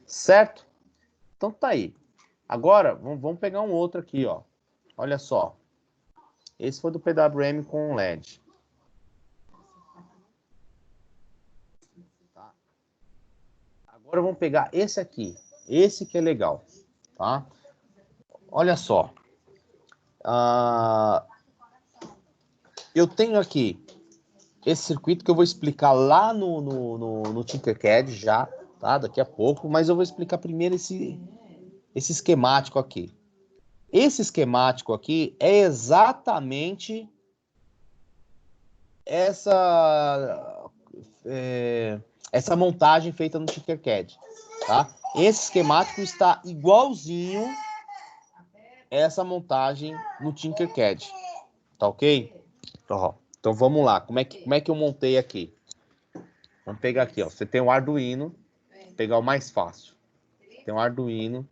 Certo? Então tá aí. Agora, vamos pegar um outro aqui, ó. Olha só. Esse foi do PWM com LED. Tá? Agora vamos pegar esse aqui. Esse que é legal. Tá? Olha só. Eu tenho aqui esse circuito que eu vou explicar lá no Tinkercad já, tá? Daqui a pouco, mas eu vou explicar primeiro esse esquemático aqui. Esse esquemático aqui é exatamente essa montagem feita no Tinkercad, tá? Esse esquemático está igualzinho essa montagem no Tinkercad, tá ok? Então vamos lá, como é que eu montei aqui? Vamos pegar aqui, ó. Você tem um Arduino, vou pegar o mais fácil. Tem um Arduino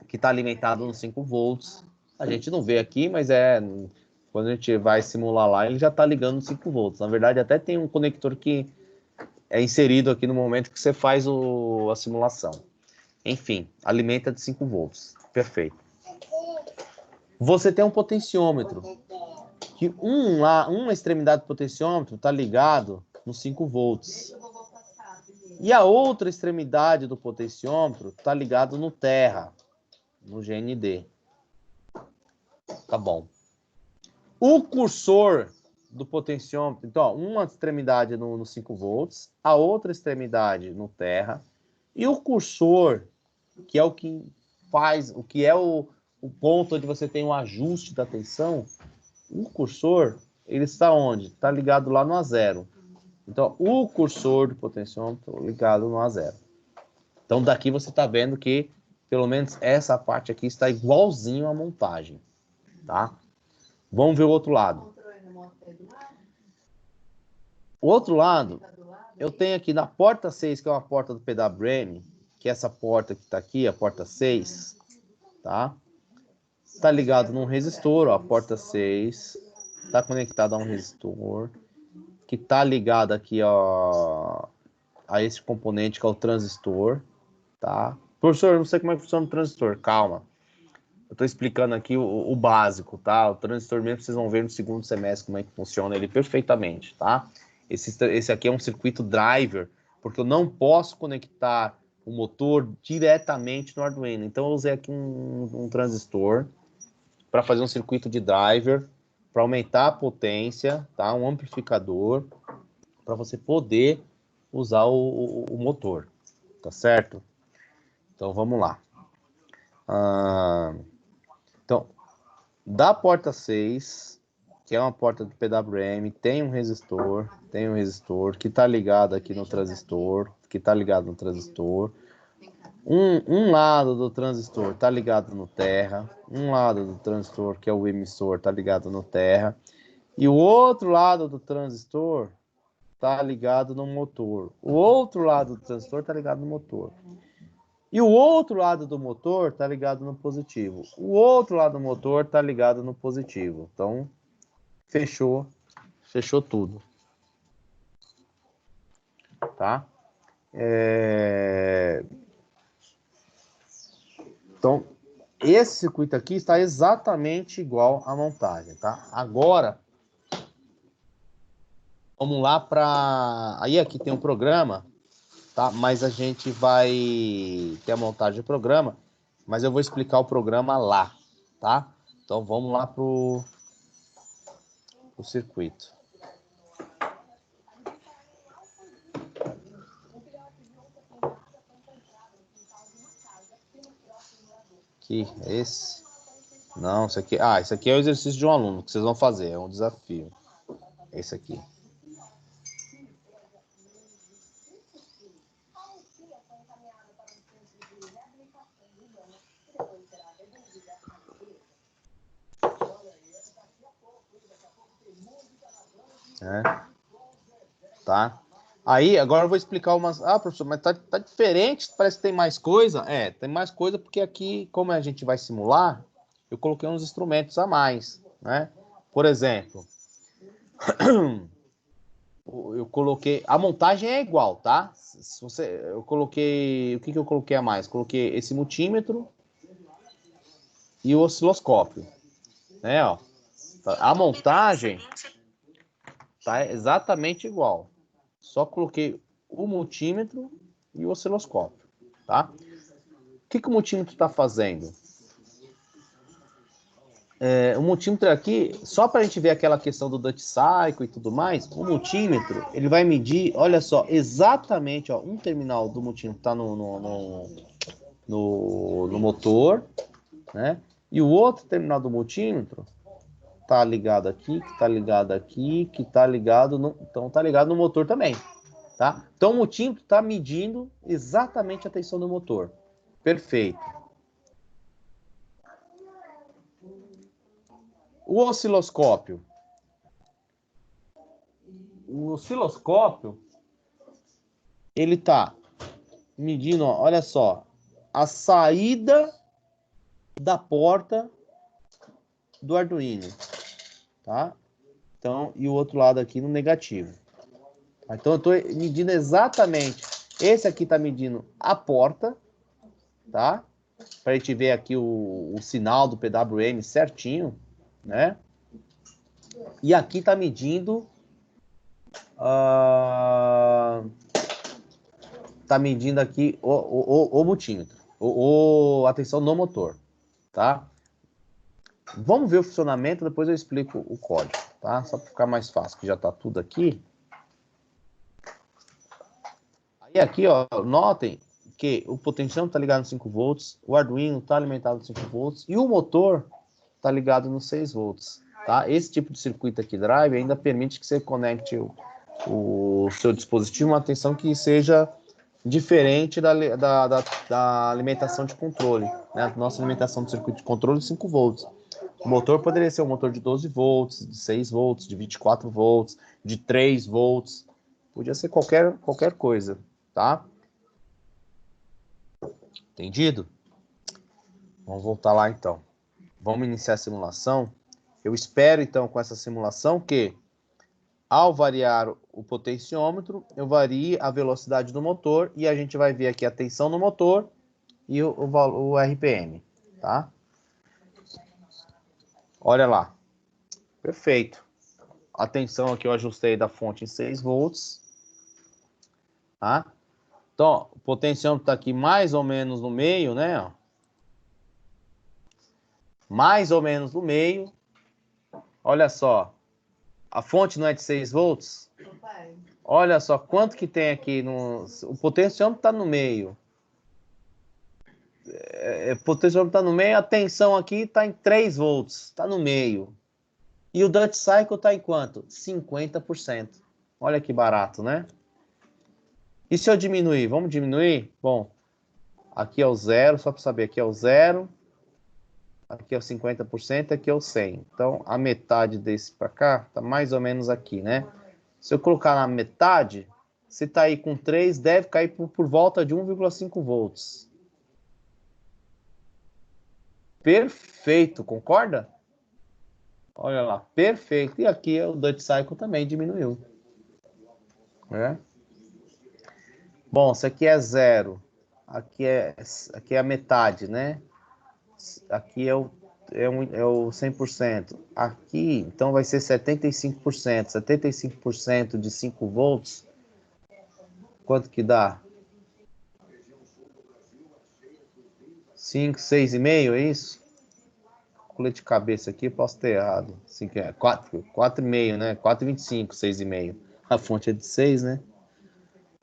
que está alimentado nos 5 volts. A gente não vê aqui, mas quando a gente vai simular lá, ele já está ligando nos 5 volts. Na verdade, até tem um conector que é inserido aqui no momento que você faz a simulação. Enfim, alimenta de 5 volts. Perfeito. Você tem um potenciômetro, que uma extremidade do potenciômetro está ligado nos 5 volts. E a outra extremidade do potenciômetro está ligado no terra, no GND. Tá bom. O cursor do potenciômetro, então, uma extremidade no 5 volts, a outra extremidade no terra, e o cursor, que é o que faz, o que é o ponto onde você tem um ajuste da tensão, o cursor, ele está onde? Está ligado lá no A0. Então, o cursor do potenciômetro ligado no A0. Então, daqui você está vendo que, pelo menos, essa parte aqui está igualzinho à montagem. Tá? Vamos ver o outro lado. O outro lado, eu tenho aqui na porta 6, que é uma porta do PWM, que é essa porta que está aqui, a porta 6, tá? Está ligado num resistor, ó, a porta 6, está conectado a um resistor, que está ligado aqui, ó, a esse componente que é o transistor, tá? Professor, eu não sei como é que funciona o transistor. Calma. Eu estou explicando aqui o básico, tá? O transistor mesmo vocês vão ver no segundo semestre como é que funciona ele perfeitamente, tá? Esse aqui é um circuito driver, porque eu não posso conectar o motor diretamente no Arduino. Então eu usei aqui um transistor para fazer um circuito de driver, para aumentar a potência, tá? Um amplificador, para você poder usar o motor, tá certo? Então vamos lá. Então, da porta 6, que é uma porta do PWM, tem um resistor que está ligado aqui no transistor, Um lado do transistor está ligado no terra, um lado do transistor, que é o emissor, está ligado no terra, e o outro lado do transistor está ligado no motor. O outro lado do transistor está ligado no motor. E o outro lado do motor está ligado no positivo. O outro lado do motor está ligado no positivo. Então, fechou tudo. Tá? Então, esse circuito aqui está exatamente igual à montagem, tá? Agora, vamos lá para... Aí aqui tem um programa, tá? Mas a gente vai ter a montagem do programa, mas eu vou explicar o programa lá, tá? Então, vamos lá pro circuito. Aqui, esse... Não, isso aqui... Ah, isso aqui é o exercício de um aluno que vocês vão fazer, é um desafio. Esse aqui. Tá? Aí, agora eu vou explicar umas... Ah, professor, mas tá diferente, parece que tem mais coisa. Tem mais coisa porque aqui, como a gente vai simular, eu coloquei uns instrumentos a mais, né? Por exemplo, eu coloquei... A montagem é igual, tá? Eu coloquei... O que eu coloquei a mais? Coloquei esse multímetro e o osciloscópio, né? Ó. A montagem tá exatamente igual. Só coloquei o multímetro e o osciloscópio, tá? O que o multímetro está fazendo? O multímetro aqui, só para a gente ver aquela questão do Duty Cycle e tudo mais, o multímetro, ele vai medir, olha só, exatamente, ó, um terminal do multímetro está no motor, né? E o outro terminal do multímetro tá ligado aqui, que tá ligado aqui, que tá ligado no... Então tá ligado no motor também, tá? Então o multímetro tá medindo exatamente a tensão do motor. Perfeito. O osciloscópio. Ele tá medindo, ó, olha só, a saída da porta do Arduino, tá? Então, e o outro lado aqui no negativo. Então, eu estou medindo exatamente. Esse aqui está medindo a porta, tá? Para a gente ver aqui o sinal do PWM certinho, né? E aqui está medindo... Está medindo aqui o multímetro. A tensão no motor, tá? Vamos ver o funcionamento, depois eu explico o código, tá? Só para ficar mais fácil, que já está tudo aqui. E aqui, ó, notem que o potencial está ligado no 5 volts, o Arduino está alimentado no 5 volts e o motor está ligado no 6 volts, tá? Esse tipo de circuito aqui, drive, ainda permite que você conecte o seu dispositivo uma tensão que seja diferente da alimentação de controle, né? A nossa alimentação de circuito de controle é 5 volts. O motor poderia ser um motor de 12 volts, de 6 volts, de 24 volts, de 3 volts. Podia ser qualquer coisa, tá? Entendido? Vamos voltar lá, então. Vamos iniciar a simulação. Eu espero, então, com essa simulação que, ao variar o potenciômetro, eu varie a velocidade do motor e a gente vai ver aqui a tensão no motor e o RPM, tá? Olha lá. Perfeito. A tensão aqui eu ajustei da fonte em 6 volts. Tá? Então, ó, o potenciômetro está aqui mais ou menos no meio, né? Ó. Mais ou menos no meio. Olha só. A fonte não é de 6 volts? Olha só quanto que tem aqui. O potenciômetro está no meio. O potenciômetro está no meio. A tensão aqui está em 3 volts. Está no meio. E o Duty Cycle está em quanto? 50%. Olha que barato, né? E se eu diminuir? Vamos diminuir? Bom, aqui é o 0, só para saber. Aqui é o 0. Aqui é o 50%, aqui é o 100. Então, a metade desse para cá está mais ou menos aqui, né? Se eu colocar na metade, se está aí com 3, deve cair por volta de 1,5 volts. Perfeito, concorda? Olha lá, perfeito. E aqui o Duty Cycle também diminuiu. É? Bom, isso aqui é 0. Aqui é a metade, né? Aqui é o 100%. Aqui, então, vai ser 75%. 75% de 5 volts. Quanto que dá? 5, 6,5, é isso? Calculei de cabeça aqui, posso ter errado. 4,5, né? 4,25, 6,5. A fonte é de 6, né?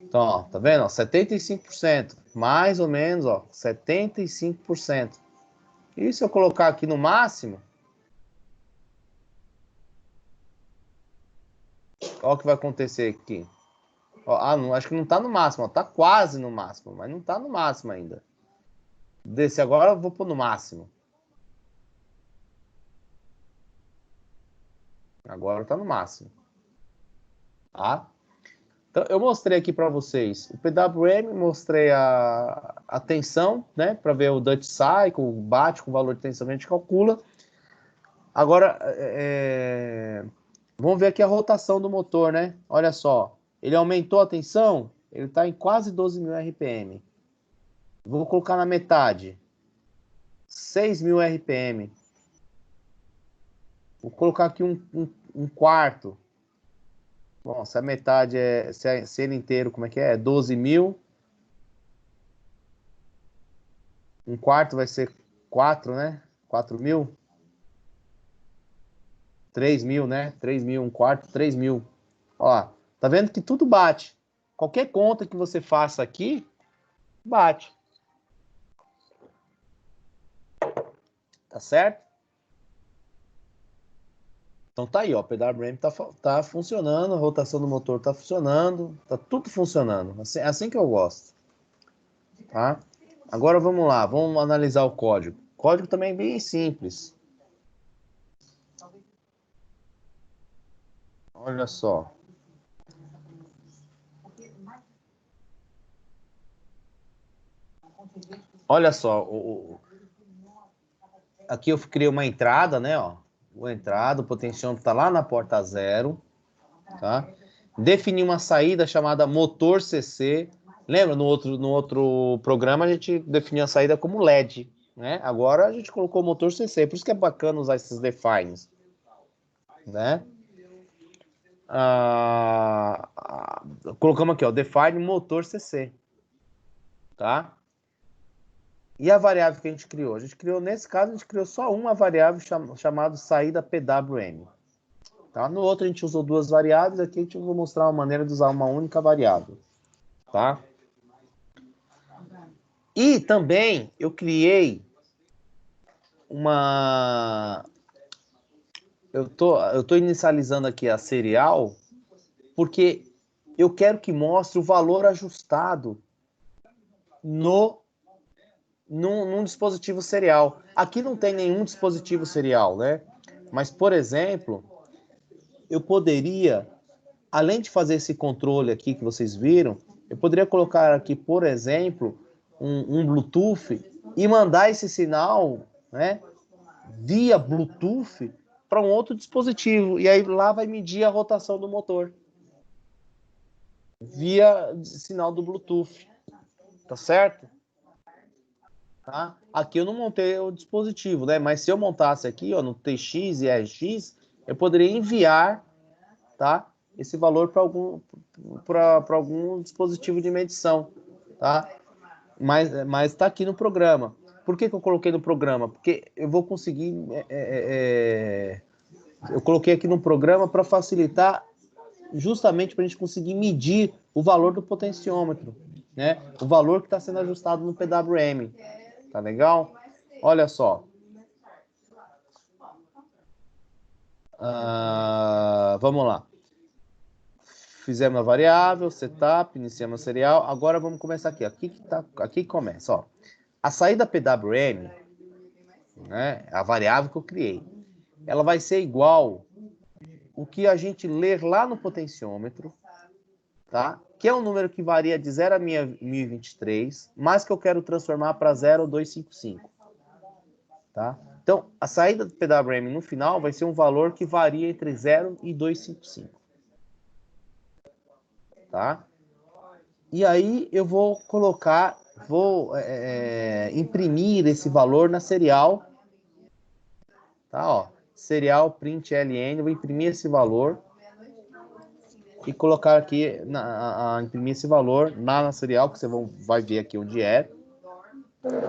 Então, ó, tá vendo? Ó, 75%. Mais ou menos, ó, 75%. E se eu colocar aqui no máximo, olha o que vai acontecer aqui. Ó, não, acho que não tá no máximo, ó, tá quase no máximo, mas não tá no máximo ainda. Desse agora eu vou pôr no máximo. Agora tá no máximo. Tá? Então, eu mostrei aqui para vocês o PWM, mostrei a tensão, né? Para ver o Duty Cycle, bate com o valor de tensão que a gente calcula. Agora, vamos ver aqui a rotação do motor, né? Olha só, ele aumentou a tensão, ele está em quase 12.000 RPM. Vou colocar na metade, 6.000 RPM. Vou colocar aqui um quarto. Bom, se a metade se ele inteiro, como é que é? 12.000. Um quarto vai ser 4, né? 4.000. 3.000, né? 3.000, um quarto, 3.000. Ó, tá vendo que tudo bate. Qualquer conta que você faça aqui, bate. Tá certo? Então tá aí, ó. O PWM tá funcionando, a rotação do motor tá funcionando, tá tudo funcionando. Assim que eu gosto. Tá? Agora vamos lá, vamos analisar o código. O código também é bem simples. Olha só. Olha só, aqui eu criei uma entrada, né? Ó, a entrada, o potenciômetro está lá na porta 0, tá? Defini uma saída chamada motor CC. Lembra, no outro programa a gente definiu a saída como LED, né? Agora a gente colocou motor CC, por isso que é bacana usar esses defines, né? Colocamos aqui, ó, define motor CC, tá? E a variável que a gente criou? A gente criou, nesse caso, a gente criou só uma variável chamada saída PWM. Tá? No outro a gente usou duas variáveis, aqui a gente vai mostrar uma maneira de usar uma única variável. Tá? E também eu criei uma... Eu tô inicializando aqui a serial, porque eu quero que mostre o valor ajustado num dispositivo serial. Aqui não tem nenhum dispositivo serial, né? Mas, por exemplo, eu poderia, além de fazer esse controle aqui que vocês viram, eu poderia colocar aqui, por exemplo, um Bluetooth e mandar esse sinal, né, via Bluetooth para um outro dispositivo. E aí lá vai medir a rotação do motor via sinal do Bluetooth. Tá certo? tá? Aqui eu não montei o dispositivo, né? Mas se eu montasse aqui, ó, no TX e RX, eu poderia enviar, tá? Esse valor para algum dispositivo de medição, tá? Mas está aqui no programa. Por que eu coloquei no programa? Porque eu vou conseguir. Eu coloquei aqui no programa para facilitar, justamente para a gente conseguir medir o valor do potenciômetro, né? O valor que está sendo ajustado no PWM. Tá legal? Olha só. Vamos lá. Fizemos a variável, setup, iniciamos a serial. Agora vamos começar aqui. Aqui começa, ó. A saída PWM, né, a variável que eu criei, ela vai ser igual o que a gente ler lá no potenciômetro, tá? Que é um número que varia de 0 a 1023, mas que eu quero transformar para 0,255, tá? Então, a saída do PWM no final vai ser um valor que varia entre 0 e 255, tá? E aí eu vou colocar, imprimir esse valor na serial, tá? Ó, serial print ln, eu vou imprimir esse valor e colocar aqui, imprimir esse valor na serial, que você vai ver aqui onde é,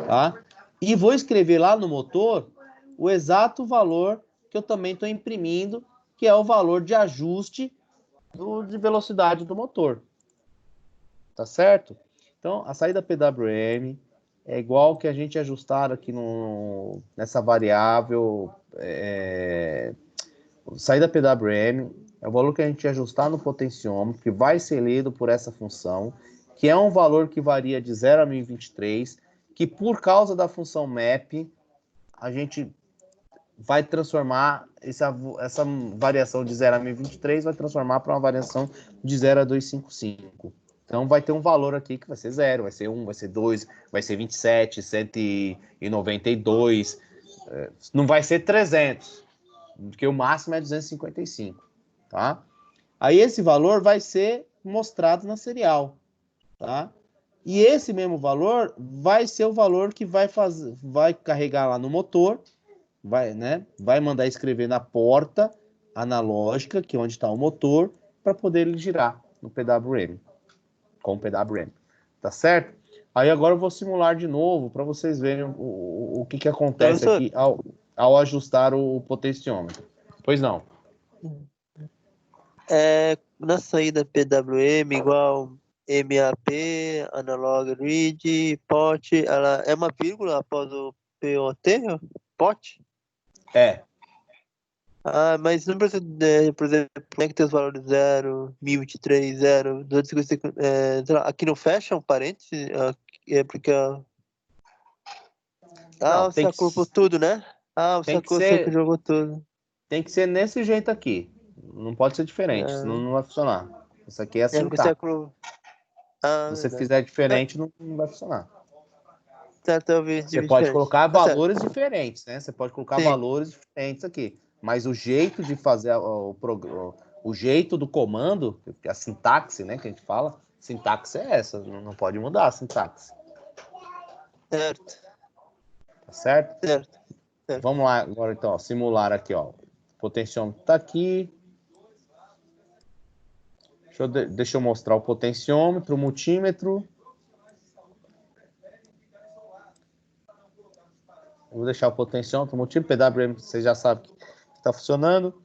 tá? E vou escrever lá no motor o exato valor que eu também estou imprimindo, que é o valor de ajuste de velocidade do motor. Tá certo? Então, a saída PWM é igual que a gente ajustar aqui nessa variável. Saída PWM é o valor que a gente ajustar no potenciômetro, que vai ser lido por essa função, que é um valor que varia de 0 a 1023, que por causa da função map, a gente vai transformar essa variação de 0 a 1023, vai transformar para uma variação de 0 a 255. Então vai ter um valor aqui que vai ser 0, vai ser 1, vai ser 2, vai ser 27, 192, não vai ser 300, porque o máximo é 255, tá? Aí esse valor vai ser mostrado na serial, tá? E esse mesmo valor vai ser o valor que vai carregar lá no motor, vai mandar escrever na porta analógica, que é onde está o motor, para poder ele girar no PWM, com o PWM, tá certo? Aí agora eu vou simular de novo para vocês verem o que acontece Professor, aqui ao ajustar o potenciômetro. Pois não. na saída PWM igual MAP, Analog Read, POT, ela é uma vírgula após o POT? POT? É. Mas não precisa, por exemplo, como é que tem os valores 0, 1023, 0, 255, sei lá, aqui não fecha um parênteses, é porque Não, você colocou tudo, né? tem que Você que ser, jogou tudo. tem que ser nesse jeito aqui. Não pode ser diferente, senão É, não vai funcionar. Isso aqui é a porque você sintaxe. colocou. Se você Verdade. fizer Ah, diferente, não vai funcionar. certo, eu vi Você pode diferente. colocar Tá certo. valores diferentes, né? Você pode colocar Sim, valores diferentes aqui. Mas o jeito de fazer o jeito do comando, a sintaxe, né, que a gente fala, sintaxe é essa, não pode mudar a sintaxe, certo, tá certo? certo, certo. Vamos lá agora então, ó, simular aqui, ó. O potenciômetro tá aqui. Deixa eu mostrar o potenciômetro, o multímetro. Vou deixar o potenciômetro, o multímetro, PWM, você já sabe que está funcionando.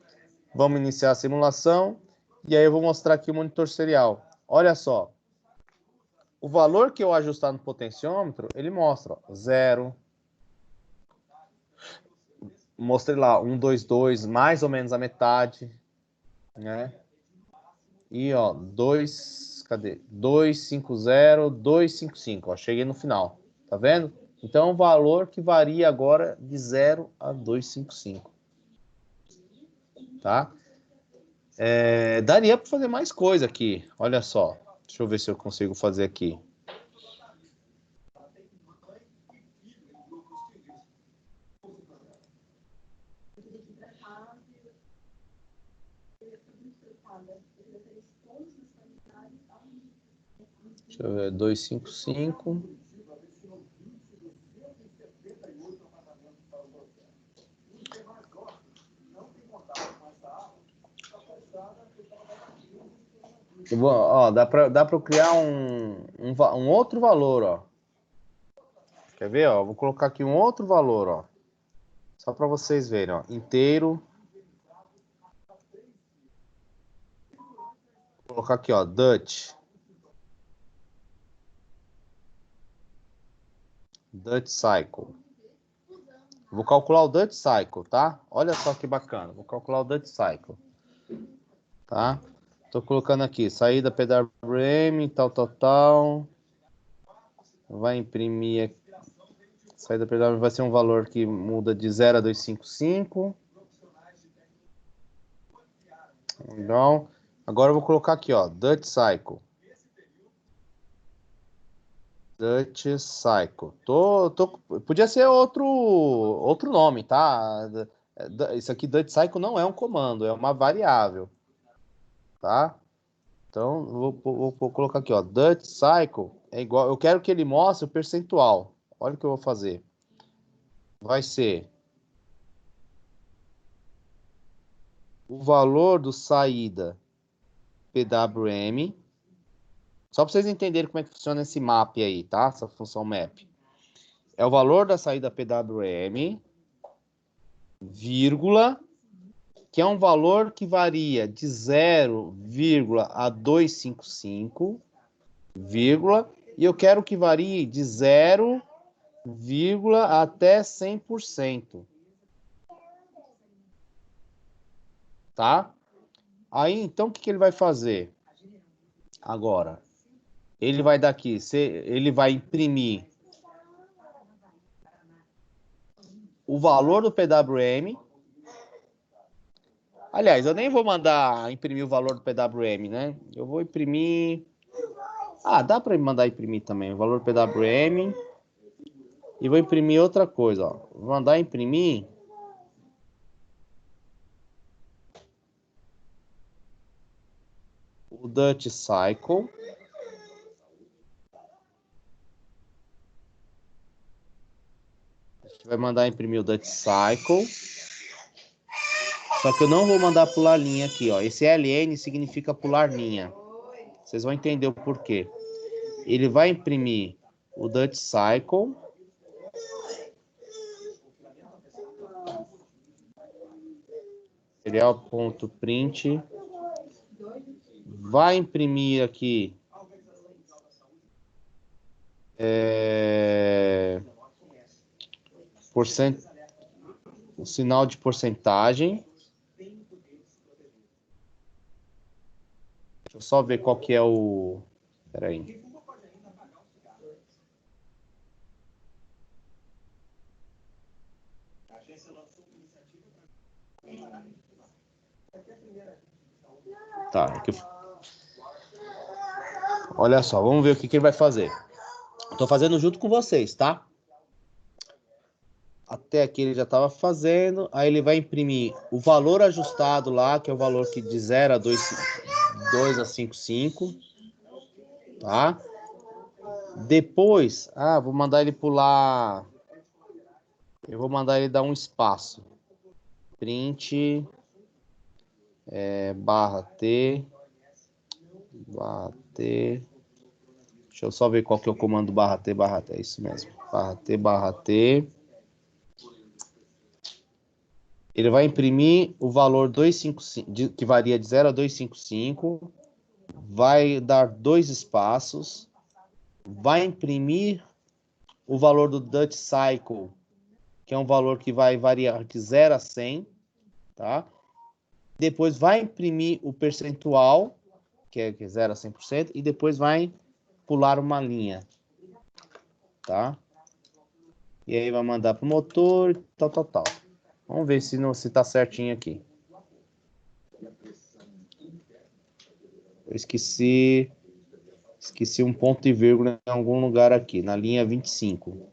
Vamos iniciar a simulação. E aí eu vou mostrar aqui o monitor serial. Olha só. O valor que eu ajustar no potenciômetro, ele mostra, ó, 0. Mostrei lá, 122, mais ou menos a metade, né? E, ó, 250, 255, ó, cheguei no final, tá vendo? Então, o valor que varia agora de 0 a 255, tá? Daria para fazer mais coisa aqui, olha só. Deixa eu ver se eu consigo fazer aqui. Deixa eu ver, 255. Ó, dá para eu criar um outro valor, ó. Quer ver, ó? Vou colocar aqui um outro valor, ó. Só para vocês verem, ó. Inteiro. Vou colocar aqui, ó, Dutch Cycle. Vou calcular o Dutch Cycle, tá? Olha só que bacana. Vou calcular o Dutch Cycle. Tá? Tô colocando aqui, saída PWM, tal. Vai imprimir aqui. Saída PWM vai ser um valor que muda de 0 a 255. Então, agora eu vou colocar aqui, ó, Dutch Cycle. Dutch Cycle. Podia ser outro nome, tá? Isso aqui, Dutch Cycle, não é um comando, é uma variável. Tá? Então, vou colocar aqui, ó. Dutch Cycle é igual. Eu quero que ele mostre o percentual. Olha o que eu vou fazer. Vai ser o valor do saída PWM. Só para vocês entenderem como é que funciona esse map aí, tá? Essa função map. É o valor da saída PWM, vírgula, que é um valor que varia de 0, a 255, vírgula, e eu quero que varie de 0, até 100%. Tá? Aí, então, o que ele vai fazer? Agora, ele vai daqui, ele vai imprimir o valor do PWM. Aliás, eu nem vou mandar imprimir o valor do PWM, né? Eu vou imprimir... Ah, dá para mandar imprimir também o valor do PWM. E vou imprimir outra coisa, ó. Vou mandar imprimir... o Dutch Cycle. A gente vai mandar imprimir o Dutch Cycle. Só que eu não vou mandar pular linha aqui, ó. Esse LN significa pular linha. Vocês vão entender o porquê. Ele vai imprimir o Dutch Cycle. Serial.print. Vai imprimir aqui o sinal de porcentagem. Deixa eu só ver qual que é o... Espera aí. Tá, aqui. Olha só, vamos ver o que ele vai fazer. Estou fazendo junto com vocês, tá? Até aqui ele já estava fazendo. Aí ele vai imprimir o valor ajustado lá, que é o valor que de 0 a 2,55. Tá? Depois, vou mandar ele pular. Eu vou mandar ele dar um espaço. Print /t. Deixa eu só ver qual que é o comando /t. É isso mesmo. /t. Ele vai imprimir o valor 255, que varia de 0 a 255. Vai dar 2 espaços. Vai imprimir o valor do Dutch Cycle, que é um valor que vai variar de 0 a 100. Tá? Depois vai imprimir o percentual, que é 0 a 100%, e depois vai pular uma linha, tá? E aí vai mandar pro motor, tal. Vamos ver se tá certinho aqui. Eu esqueci um ponto e vírgula em algum lugar aqui, na linha 25.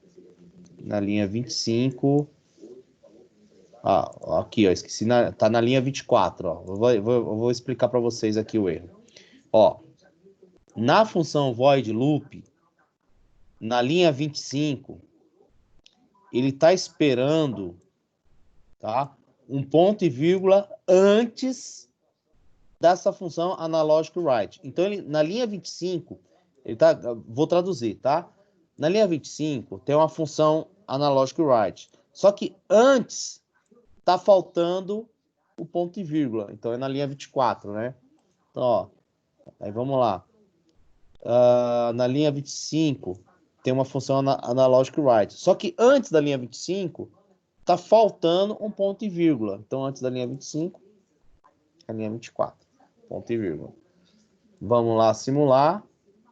Na linha 25... aqui, ó, esqueci, tá na linha 24, ó. Eu vou explicar para vocês aqui o erro. Ó, na função void loop, na linha 25, ele tá esperando, tá, um ponto e vírgula antes dessa função analógico write. Então, na linha 25, vou traduzir, tá? Na linha 25, tem uma função analógico write. Só que antes tá faltando o ponto e vírgula. Então, é na linha 24, né? Então, ó, aí vamos lá. Na linha 25, tem uma função analógico write. Só que antes da linha 25, tá faltando um ponto e vírgula. Então, antes da linha 25, a linha 24, ponto e vírgula. Vamos lá simular.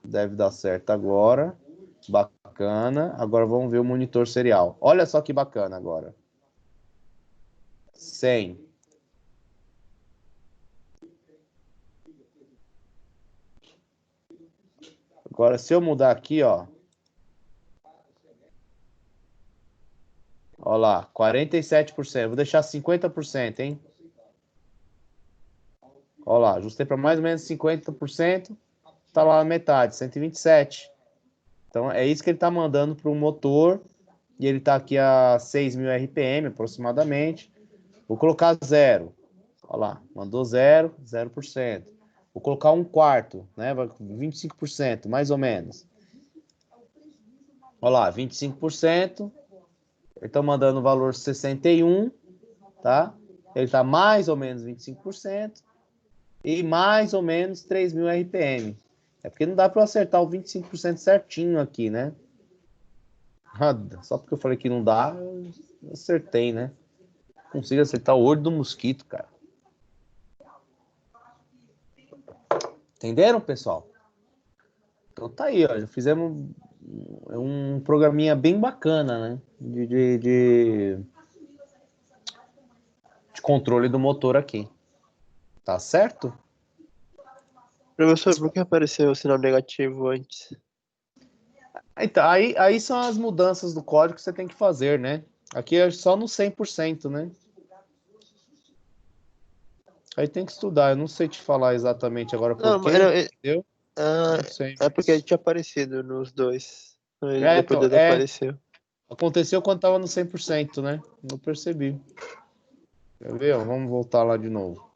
Deve dar certo agora. Bacana. Agora vamos ver o monitor serial. Olha só que bacana agora. 100. Agora, se eu mudar aqui, ó. Olha lá, 47%. Vou deixar 50%, hein? Olha lá, ajustei para mais ou menos 50%. Tá lá na metade, 127. Então, é isso que ele tá mandando para o motor. E ele tá aqui a 6.000 RPM, aproximadamente. Vou colocar 0. Olha lá, mandou 0, 0%. Vou colocar 1/4, né? 25%, mais ou menos. Olha lá, 25%. Ele está mandando o valor 61, tá? Ele está mais ou menos 25% e mais ou menos 3.000 RPM. É porque não dá para eu acertar o 25% certinho aqui, né? Só porque eu falei que não dá, eu acertei, né? Consigo acertar o olho do mosquito, cara. Entenderam, pessoal? Então tá aí, ó. Já fizemos um programinha bem bacana, né? De controle do motor aqui. Tá certo? Professor, por que apareceu o sinal negativo antes? Então, aí são as mudanças do código que você tem que fazer, né? Aqui é só no 100%, né? Aí tem que estudar. Eu não sei te falar exatamente agora por quê, entendeu? Não sei. É porque tinha aparecido nos dois. Aí depois Então, desapareceu. aconteceu quando tava no 100%, né? Não percebi. Quer ver? Ó, vamos voltar lá de novo.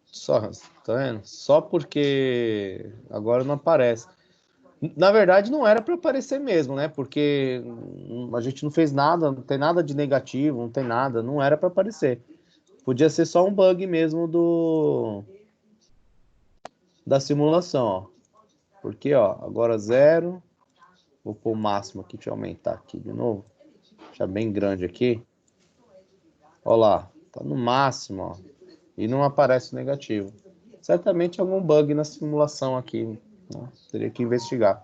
Só, tá vendo? Só porque agora não aparece. Na verdade, não era para aparecer mesmo, né? Porque a gente não fez nada, não tem nada de negativo, não tem nada, não era para aparecer. Podia ser só um bug mesmo da simulação, ó. Porque, ó, agora 0. Vou pôr o máximo aqui, deixa eu aumentar aqui de novo. Deixar bem grande aqui. Ó lá, tá no máximo, ó. E não aparece o negativo. Certamente algum bug na simulação aqui, né? Teria que investigar.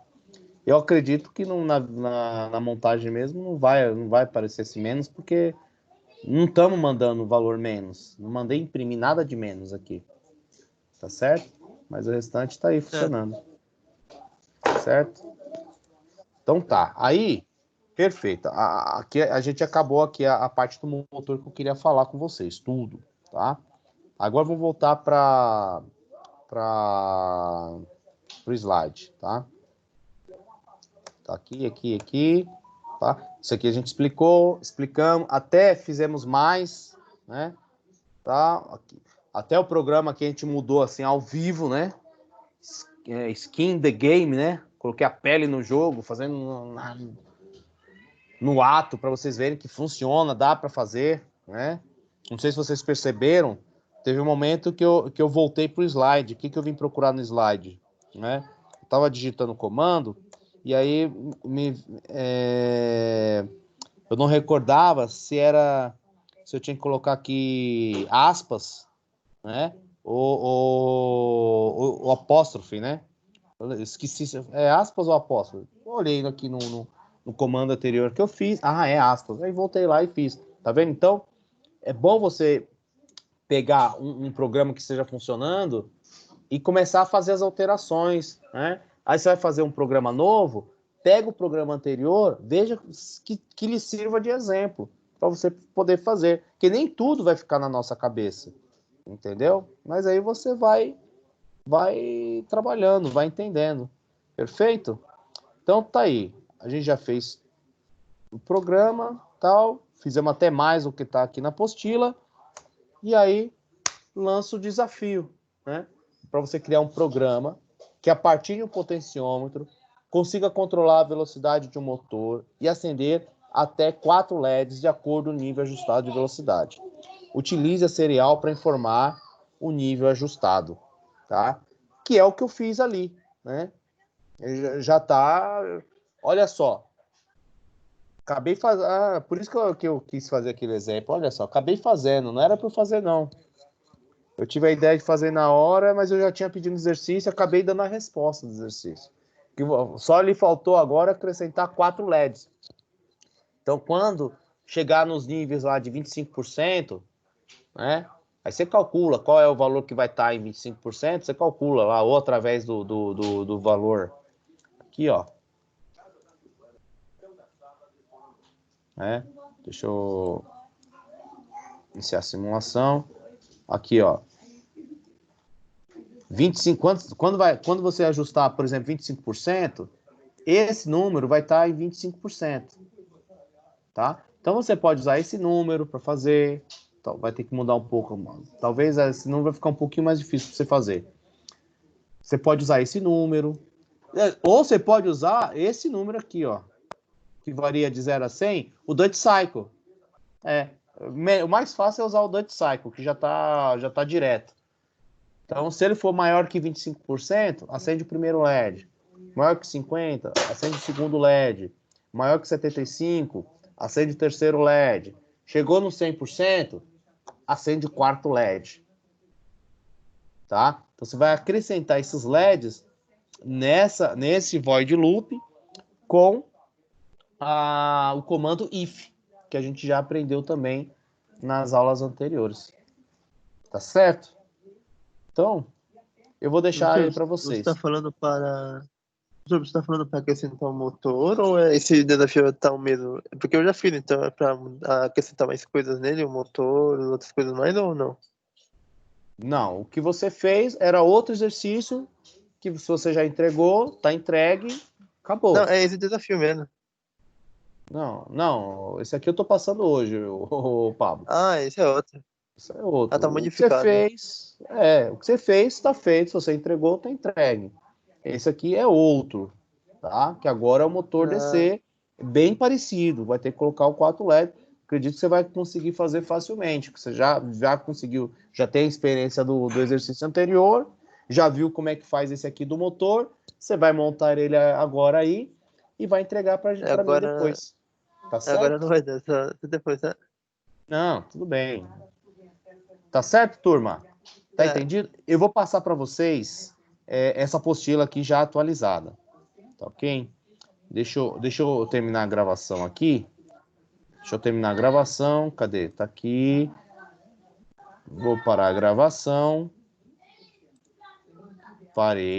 Eu acredito que na montagem mesmo não vai aparecer esse menos, porque não estamos mandando valor menos. Não mandei imprimir nada de menos aqui. Tá certo? Mas o restante está aí funcionando. Certo? Então tá. Aí, perfeito. Aqui a gente acabou aqui a parte do motor que eu queria falar com vocês. Tudo, tá? Agora vamos voltar para o slide, tá? Tá aqui, tá? Isso aqui a gente explicamos, até fizemos mais, né? Tá? Aqui. Até o programa que a gente mudou assim ao vivo, né? Skin the game, né? Coloquei a pele no jogo, fazendo no ato para vocês verem que funciona, dá para fazer, né? Não sei se vocês perceberam, teve um momento que eu voltei para o slide. O que eu vim procurar no slide, né? Eu estava digitando o comando e aí eu não recordava se eu tinha que colocar aqui aspas, né? Ou apóstrofe, né? Eu esqueci se é aspas ou apóstrofe. Eu olhei aqui no comando anterior que eu fiz. Ah, é aspas. Aí voltei lá e fiz. Tá vendo? Então, é bom você pegar um programa que esteja funcionando e começar a fazer as alterações, né? Aí você vai fazer um programa novo, pega o programa anterior, veja que lhe sirva de exemplo para você poder fazer, que nem tudo vai ficar na nossa cabeça, entendeu? Mas aí você vai trabalhando, vai entendendo, perfeito? Então tá aí, a gente já fez o programa, tal, fizemos até mais do que está aqui na apostila, e aí lança o desafio, né? Para você criar um programa que, a partir de um potenciômetro, consiga controlar a velocidade de um motor e acender até 4 LEDs de acordo com o nível ajustado de velocidade. Utilize a serial para informar o nível ajustado, tá? Que é o que eu fiz ali, né? Já tá... Olha só. Acabei fazendo... por isso que eu quis fazer aquele exemplo. Olha só, acabei fazendo. Não era para eu fazer, não. Eu tive a ideia de fazer na hora, mas eu já tinha pedido exercício, acabei dando a resposta do exercício. Só lhe faltou agora acrescentar 4 LEDs. Então, quando chegar nos níveis lá de 25%, né? Aí você calcula qual é o valor que vai estar em 25%, você calcula lá, ou através do valor. Aqui, ó. Deixa eu iniciar a simulação. Aqui, ó. 25, quando você ajustar, por exemplo, 25%, esse número vai estar em 25%. Tá? Então você pode usar esse número para fazer. Então, vai ter que mudar um pouco. Talvez esse número vai ficar um pouquinho mais difícil para você fazer. Você pode usar esse número. Ou você pode usar esse número aqui, ó. Que varia de 0 a 100, o Dutch Cycle. O mais fácil é usar o Dutch Cycle, que já tá direto. Então, se ele for maior que 25%, acende o primeiro LED. Maior que 50%, acende o segundo LED. Maior que 75%, acende o terceiro LED. Chegou no 100%, acende o quarto LED. Tá? Então, você vai acrescentar esses LEDs nesse void loop com o comando if, que a gente já aprendeu também nas aulas anteriores. Tá certo? Então, eu vou deixar aí para vocês. Você está falando para acrescentar um motor ou esse desafio tá o mesmo? Porque eu já fiz, então é para acrescentar mais coisas nele, o motor, outras coisas mais ou não? Não, o que você fez era outro exercício que se você já entregou, tá entregue, acabou. Não, é esse desafio mesmo. Não, esse aqui eu tô passando hoje, o Pablo. Ah, esse é outro. Isso é outro. Tá O que modificado. você fez, está feito. Se você entregou, está entregue. Esse aqui é outro, tá? Que agora é o motor DC, bem parecido. Vai ter que colocar o 4 LED. Acredito que você vai conseguir fazer facilmente. Você já conseguiu, já tem a experiência do exercício anterior, já viu como é que faz esse aqui do motor. Você vai montar ele agora aí e vai entregar para mim depois. Tá certo? Agora não vai dar, só depois, né? Não, tudo bem. Tá certo, turma? Tá entendido? Eu vou passar para vocês essa apostila aqui já atualizada. Tá ok? Deixa eu terminar a gravação aqui. Deixa eu terminar a gravação. Cadê? Tá aqui. Vou parar a gravação. Parei.